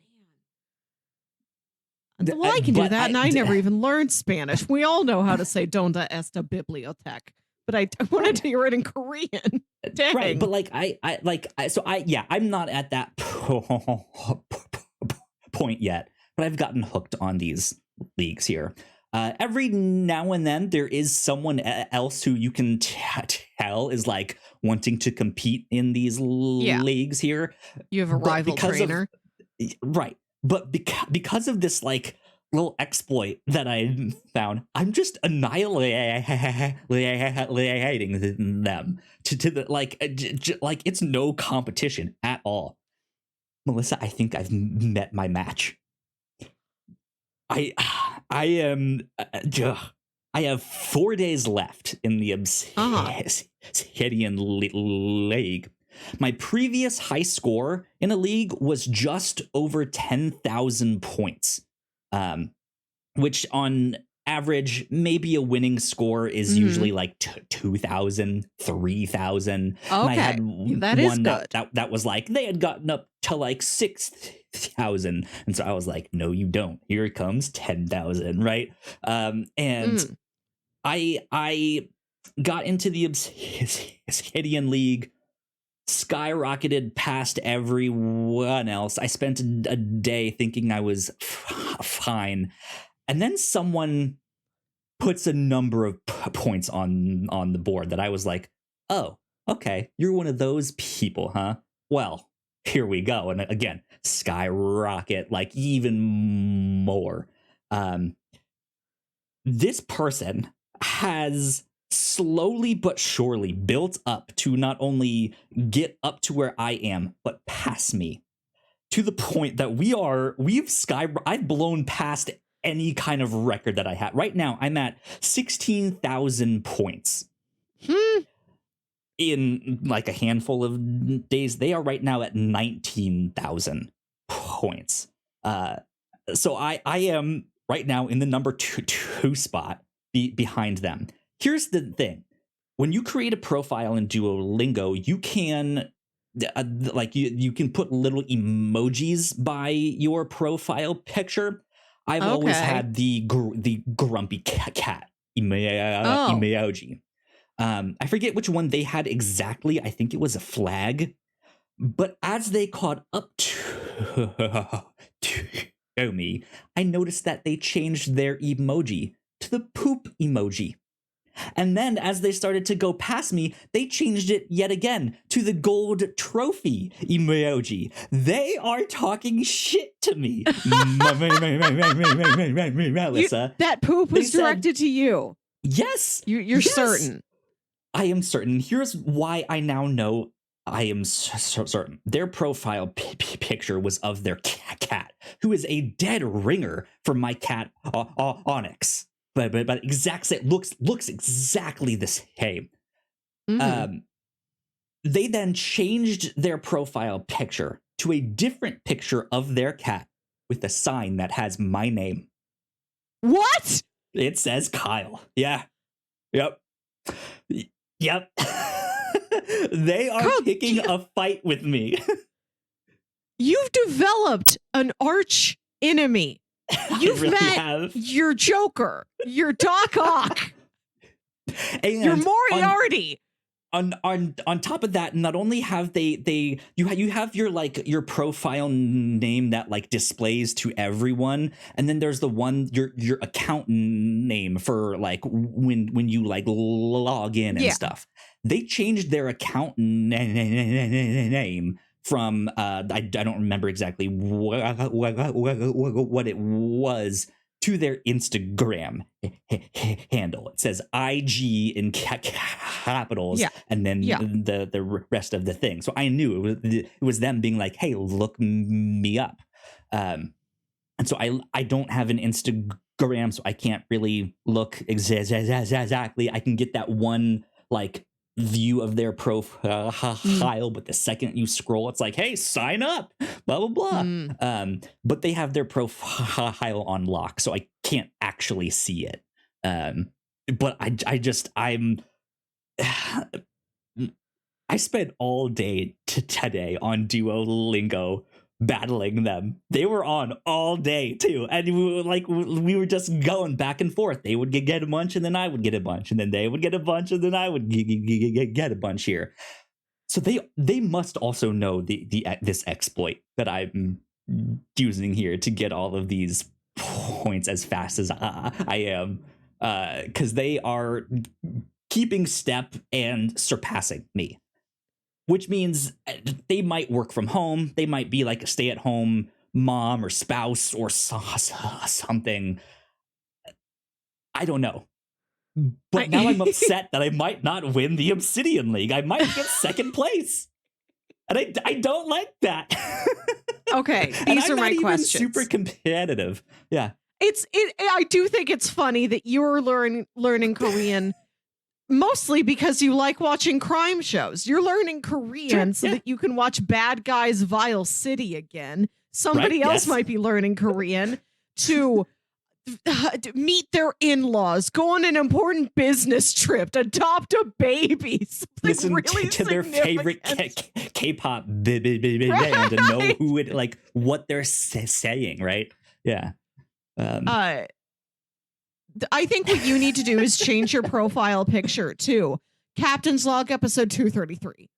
Well, I can do that, and I never even learned Spanish. We all know how to say "Donde esta biblioteca," but I wanted to hear it in Korean. Dang. Right, but I'm not at that point yet, but I've gotten hooked on these leagues here. Every now and then, there is someone else who you can tell is wanting to compete in these leagues here. You have a rival trainer, right? But because of this little exploit that I found, I'm just annihilating them to the it's no competition at all. Melissa, I think I've met my match. I have 4 days left in the Obsidian League. My previous high score in a league was just over 10,000 points, which on average, maybe a winning score is usually 2,000, 3,000. Okay, and I had that is one good. that was they had gotten up to 6,000, and so I was like, no, you don't. Here it comes, 10,000, right? And I got into the Obsidian League, skyrocketed past everyone else. I spent a day thinking I was fine, and then someone puts a number of points on the board that I was like, oh, okay, you're one of those people, huh? Well, here we go. And again, skyrocket even more. This person has slowly but surely built up to not only get up to where I am, but pass me to the point that I've blown past any kind of record that I had. Right now, I'm at 16,000 points. In like a handful of days, they are right now at 19,000 points. So I am right now in the number two spot behind them. Here's the thing. When you create a profile in Duolingo, you can you can put little emojis by your profile picture. I've always had the grumpy cat emoji. I forget which one they had exactly. I think it was a flag. But as they caught up to me, I noticed that they changed their emoji to the poop emoji. And then as they started to go past me, they changed it yet again to the gold trophy emoji. They are talking shit to me. Melissa. That poop was directed to you. Yes. You're certain. I am certain. Here's why I now know I am so certain. Their profile picture was of their cat, who is a dead ringer for my cat, Onyx. But looks exactly the same. They then changed their profile picture to a different picture of their cat with a sign that has my name. What? It says Kyle. Yeah. Yep. They are picking a fight with me. You've developed an arch enemy. You've met your Joker, your Doc Ock, your Moriarty. On top of that, not only have you have your profile name that like displays to everyone, and then there's the one your account name for like when you like log in and stuff. They changed their account name from I don't remember exactly what it was to their Instagram handle. It says IG in capitals, and then the rest of the thing. So I knew it was them being like, "Hey, look me up." And so I don't have an Instagram, so I can't really look exactly. I can get that one like view of their profile, but the second you scroll, it's like, hey, sign up, blah blah blah. But they have their profile on lock, so I can't actually see it. But I spent all day today on Duolingo battling them. They were on all day too, and we were just going back and forth. They would get a bunch, and then I would get a bunch, and then they would get a bunch, and then I would get a bunch here. So they must also know this exploit that I'm using here to get all of these points as fast as I am, because they are keeping step and surpassing me. Which means they might work from home. They might be like a stay-at-home mom or spouse or something. I don't know. But now I'm upset that I might not win the Obsidian League. I might get second place. And I don't like that. Okay, these are my questions. Super competitive. Yeah. I do think it's funny that you're learning Korean mostly because you like watching crime shows. You're learning Korean so that you can watch Bad Guys Vile City again. Somebody else might be learning Korean to meet their in-laws, go on an important business trip, adopt a baby, listen really to their favorite K-pop band and know who it like what they're saying, right? Yeah. I think what you need to do is change your profile picture to Captain's Log episode 233.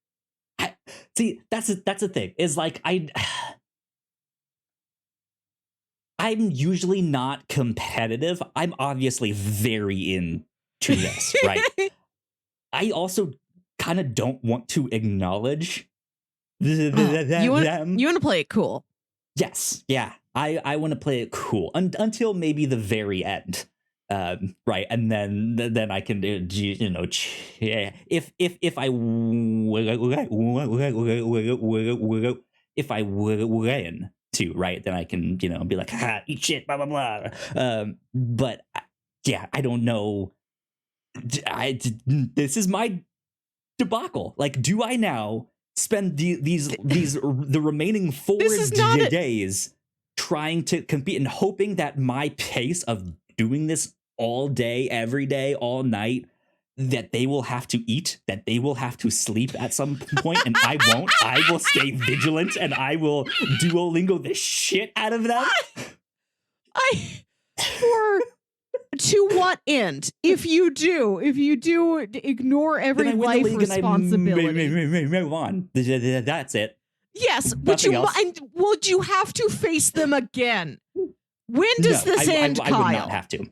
See, that's the thing. Is like I'm usually not competitive. I'm obviously very into this, right? I also kind of don't want to acknowledge them. You want to play it cool. Yes, yeah. I want to play it cool until maybe the very end. Right, and then I can do, if I win too, right, then I can be like, eat shit, blah blah blah. But yeah, I don't know. This is my debacle. Like, do I now spend the remaining 4 days trying to compete and hoping that my pace of doing this all day, every day, all night, that they will have to eat, that they will have to sleep at some point, and I won't. I will stay vigilant, and I will Duolingo the shit out of them. To what end? If you do ignore every life responsibility, move on. That's it. Yes, would you have to face them again? When does this end, Kyle? I would not have to.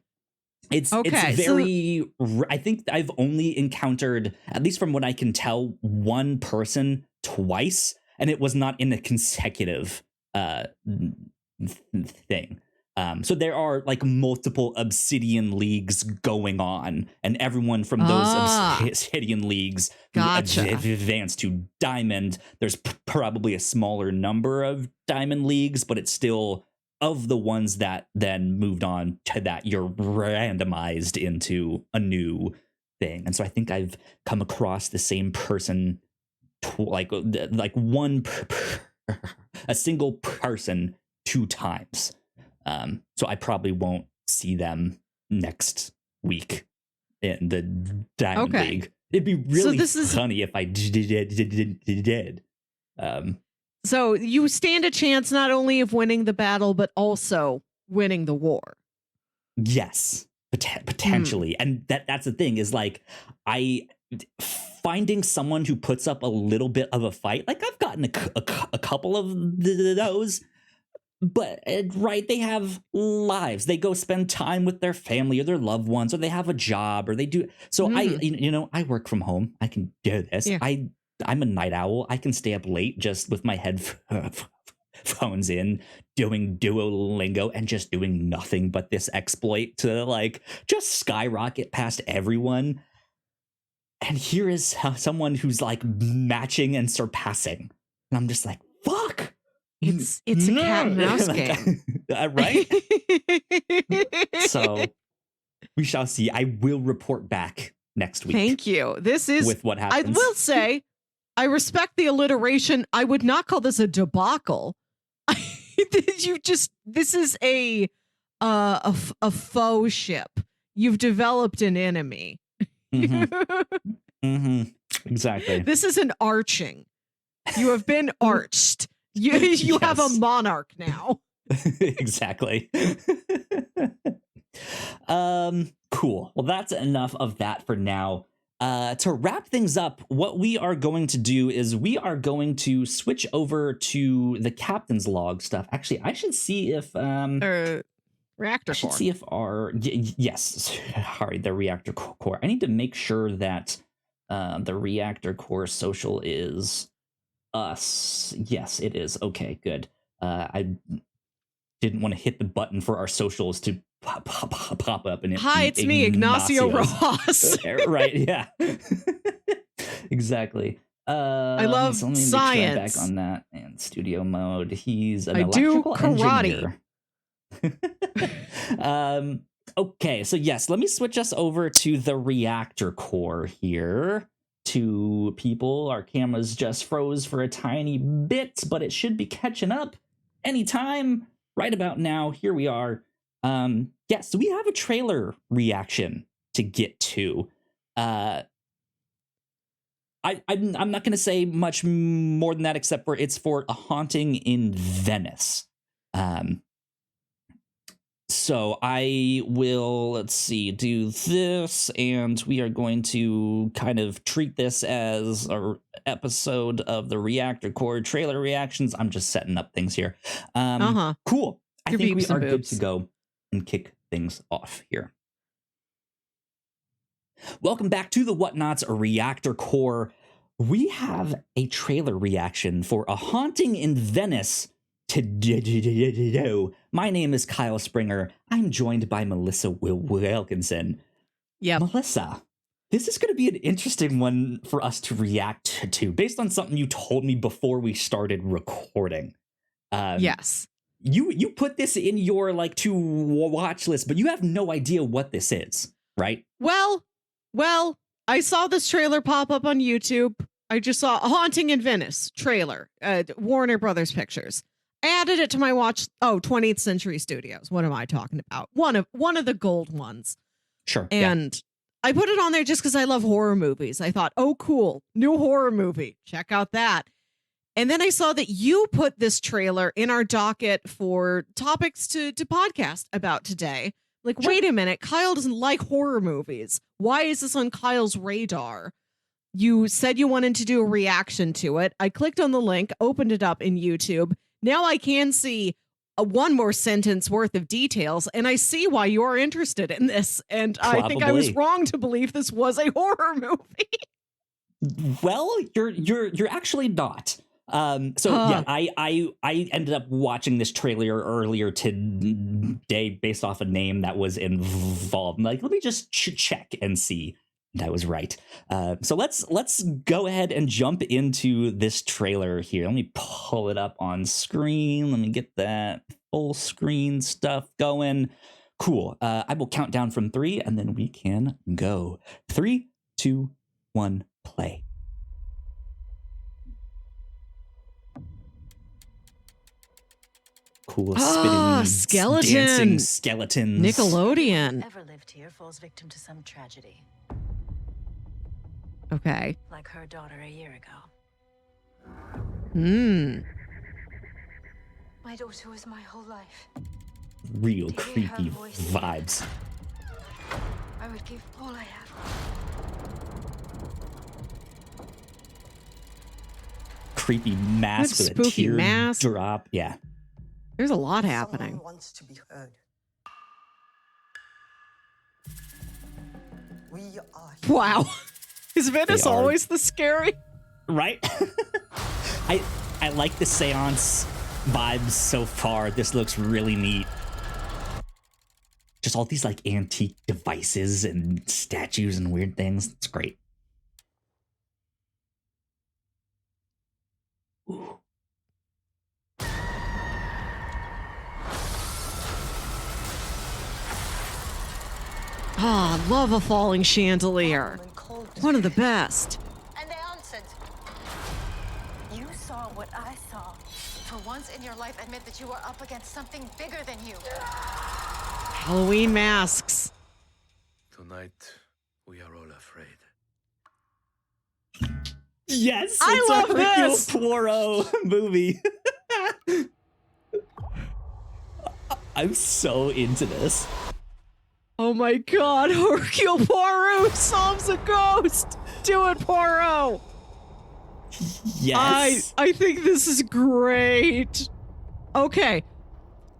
It's very. I think I've only encountered, at least from what I can tell, one person twice, and it was not in a consecutive thing. So there are like multiple Obsidian leagues going on, and everyone from those Obsidian leagues advance to Diamond. There's probably a smaller number of Diamond leagues, but it's still, of the ones that then moved on to that, you're randomized into a new thing. And so I think I've come across the same person, like one a single person 2 times. So I probably won't see them next week in the Diamond League. It'd be really funny if I did. So you stand a chance not only of winning the battle, but also winning the war. Yes, potentially. And that's the thing, is like, finding someone who puts up a little bit of a fight. Like, I've gotten a couple of those. But right, they have lives. They go spend time with their family or their loved ones, or they have a job, or they do. So I work from home. I can do this. Yeah. I'm a night owl. I can stay up late just with my headphones in, doing Duolingo and just doing nothing but this exploit to like just skyrocket past everyone. And here is someone who's like matching and surpassing, and I'm just like, fuck. It's a cat and mouse game. Right? So we shall see. I will report back next week. Thank you. This is with what happens. I will say, I respect the alliteration. I would not call this a debacle. This is a faux ship. You've developed an enemy. Exactly. This is an arching. You have been arched. You have a monarch now. Exactly. Cool. Well, that's enough of that for now. To wrap things up, what we are going to do is we are going to switch over to the captain's log stuff. Actually, I should see if Reactor Corps. I should see if the Reactor Corps. I need to make sure that the Reactor Corps social is us. Yes, it is. Okay, good. I didn't want to hit the button for our socials to pop up and hi, it's me, Ignacio Rojas. Right? Yeah. Exactly. I love science. Back on that and studio mode. He's an electrical engineer. Okay, so yes, let me switch us over to the Reactor Corps here. To people, our cameras just froze for a tiny bit, but it should be catching up anytime. Right about now, here we are. Yes, so we have a trailer reaction to get to. I'm not going to say much more than that, except for it's for A Haunting in Venice. So I will, let's see, do this, and we are going to kind of treat this as an episode of the Reactor Corps trailer reactions. I'm just setting up things here. Cool. I think we are good to go and kick things off here. Welcome back to the Whatnauts Reactor Corps. We have a trailer reaction for A Haunting in Venice, today. My name is Kyle Springer. I'm joined by Melissa Wilkinson. Yeah, Melissa, this is going to be an interesting one for us to react to based on something you told me before we started recording. Yes. You put this in your to watch list, but you have no idea what this is, right? Well, I saw this trailer pop up on YouTube. I just saw a Haunting in Venice trailer, Warner Brothers Pictures. I added it to my watch. Oh, 20th Century Studios. What am I talking about? One of the gold ones. Sure. And I put it on there just because I love horror movies. I thought, oh, cool, new horror movie. Check out that. And then I saw that you put this trailer in our docket for topics to podcast about today. Like, Sure. Wait a minute, Kyle doesn't like horror movies. Why is this on Kyle's radar? You said you wanted to do a reaction to it. I clicked on the link, opened it up in YouTube. Now I can see one more sentence worth of details, and I see why you're interested in this. And I think I was wrong to believe this was a horror movie. Well, you're actually not. Yeah, I ended up watching this trailer earlier today based off a name that was involved. I'm like, let me just check and see. That was right. So let's go ahead and jump into this trailer here. Let me pull it up on screen. Let me get that full screen stuff going. Cool. I will count down from 3 and then we can go. 3, 2, 1, play. Cool spitting skeleton. dancing skeletons. Nickelodeon. Ever lived here falls victim to some tragedy, Okay. like her daughter a year ago. My daughter was my whole life. Real To hear her creepy voice. vibes. I would give all I have. Creepy mask Good with a spooky tear mask. drop. Yeah. There's a lot happening. Someone wants to be heard. We are here. Wow. Is Venice They are. always the scary? Right? I like the seance vibes so far. This looks really neat. Just all these antique devices and statues and weird things. It's great. Ooh. Ah, love a falling chandelier. One of the best. And they answered. You saw what I saw. For once in your life, admit that you are up against something bigger than you. Halloween masks. Tonight, we are all afraid. Yes, I it's love a Hercule this! Poirot movie. I'm so into this. Oh my god, Hercule Poirot solves a ghost. Do it, Poirot. Yes. I think this is great. Okay.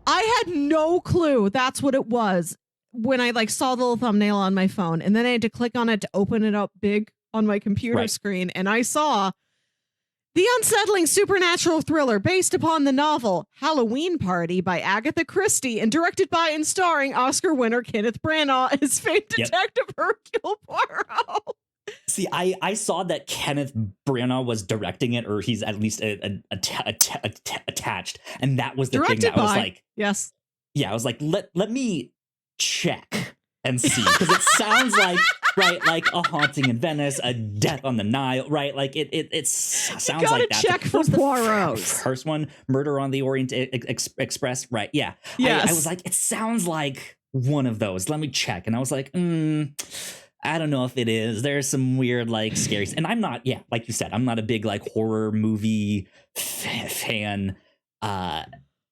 I had no clue that's what it was when I saw the little thumbnail on my phone, and then I had to click on it to open it up big on my computer screen, and I saw the unsettling supernatural thriller based upon the novel Halloween Party by Agatha Christie and directed by and starring Oscar winner Kenneth Branagh as famed detective Hercule Poirot. See, I saw that Kenneth Branagh was directing it, or he's at least attached, and that was the Directed thing that I was by- like, Yes. yeah, I was like, let me check and see, because it sounds like like a Haunting in Venice, a Death on the Nile, right? Like it sounds gotta like that. check for What was the Poirot's. first one, Murder on the Orient Express, right? Yeah. Yes. I was like, it sounds like one of those. Let me check, and I was like, I don't know if it is. There's some weird, scary, and I'm not, like you said, I'm not a big horror movie fan.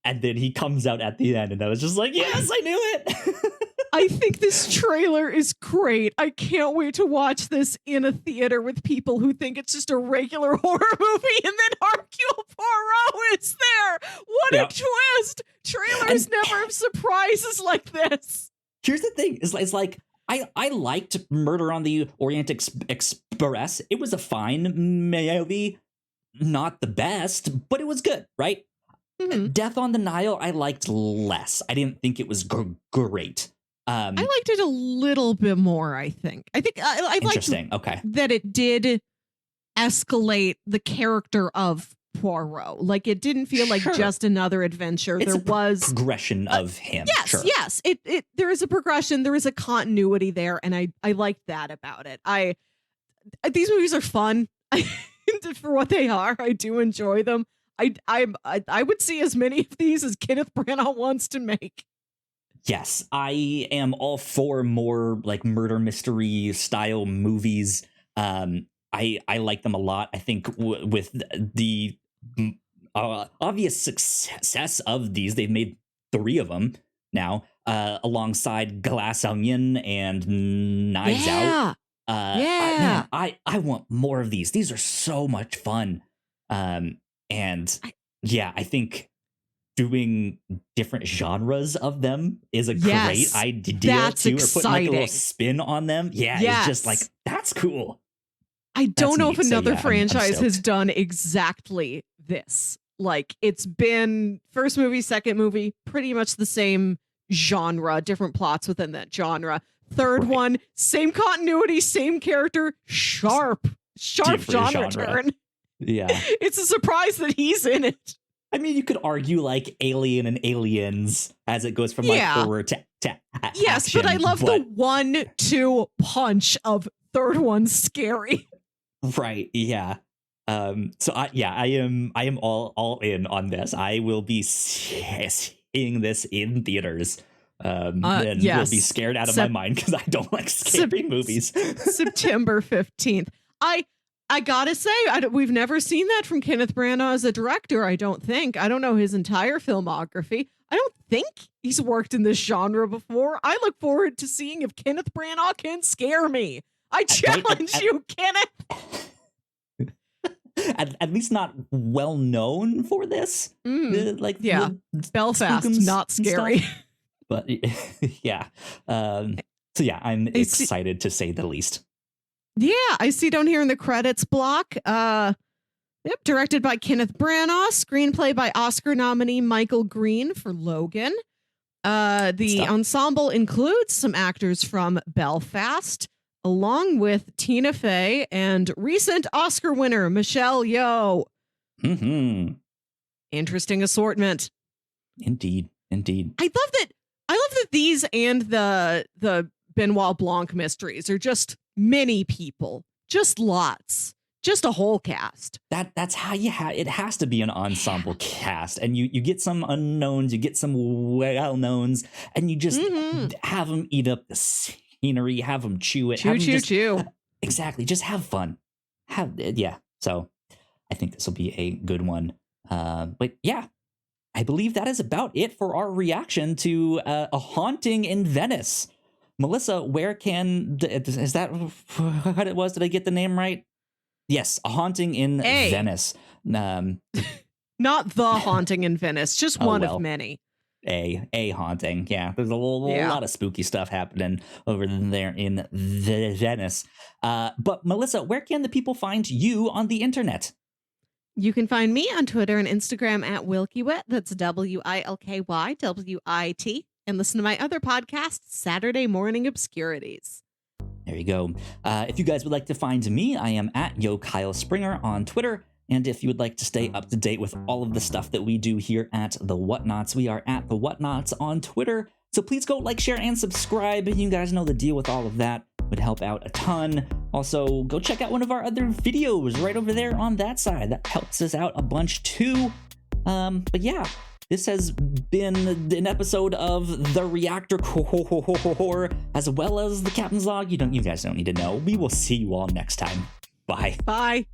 And then he comes out at the end, and I was just like, yes, I knew it. I think this trailer is great. I can't wait to watch this in a theater with people who think it's just a regular horror movie, and then Hercule Poirot is there. What a twist! Trailers never have surprises like this. Here's the thing: it's like I liked Murder on the Orient Express. It was a fine movie, not the best, but it was good, right? Death on the Nile, I liked less. I didn't think it was great. I liked it a little bit more, I think. I liked Okay. that it did escalate the character of Poirot. Like, it didn't feel like just another adventure. It's there was progression of him. Yes. There is a progression. There is a continuity there, and I liked that about it. These movies are fun for what they are. I do enjoy them. I would see as many of these as Kenneth Branagh wants to make. Yes, I am all for more like murder mystery style movies. I like them a lot. I think with the obvious success of these, they've made 3 of them now, alongside Glass Onion and Knives Out. I want more of these. These are so much fun. I think doing different genres of them is a great idea that's too. exciting. Or putting like a little spin on them. It's just like, that's cool. I don't know if another I'm franchise has done exactly this. Like, it's been first movie, second movie, pretty much the same genre, different plots within that genre. Third one, same continuity, same character, sharp genre turn. Yeah. It's a surprise that he's in it. I mean, you could argue like Alien and Aliens as it goes from like horror to yes, action, but I love the 1-2 punch of third one scary. Right. Yeah. I am all in on this. I will be seeing this in theaters. And will be scared out of my mind because I don't like scary movies. September 15th. I gotta say, we've never seen that from Kenneth Branagh as a director, I don't think. I don't know his entire filmography. I don't think he's worked in this genre before. I look forward to seeing if Kenneth Branagh can scare me. I challenge you, Kenneth. At least not well known for this. Belfast, not scary. But yeah. I'm excited to say the least. Yeah, I see down here in the credits block. Directed by Kenneth Branagh, screenplay by Oscar nominee Michael Green for Logan. The ensemble includes some actors from Belfast, along with Tina Fey and recent Oscar winner Michelle Yeoh. Interesting assortment. Indeed. I love that these and the Benoit Blanc mysteries are just many people, just lots, just a whole cast. That's how it has to be an ensemble cast, and you get some unknowns, you get some well knowns, and you just have them eat up the scenery, have them chew it, chew. Exactly, just have fun. So I think this will be a good one. But yeah, I believe that is about it for our reaction to A Haunting in Venice. Melissa, where is that what it was? Did I get the name right? Yes, A Haunting in Venice. Not The Haunting in Venice, just one of many. A haunting. Yeah, there's a lot of spooky stuff happening over there in Venice. But Melissa, where can the people find you on the internet? You can find me on Twitter and Instagram at WilkyWit. That's WilkyWit. And listen to my other podcast, Saturday Morning Obscurities. There you go. If you guys would like to find me, I am at YoKyleSpringer on Twitter. And if you would like to stay up to date with all of the stuff that we do here at The Whatnauts, we are at The Whatnauts on Twitter. So please go like, share, and subscribe. You guys know the deal with all of that. Would help out a ton. Also, go check out one of our other videos right over there on that side. That helps us out a bunch too. But yeah. This has been an episode of the Reactor Corps, as well as the Captain's Log. You guys don't need to know. We will see you all next time. Bye. Bye.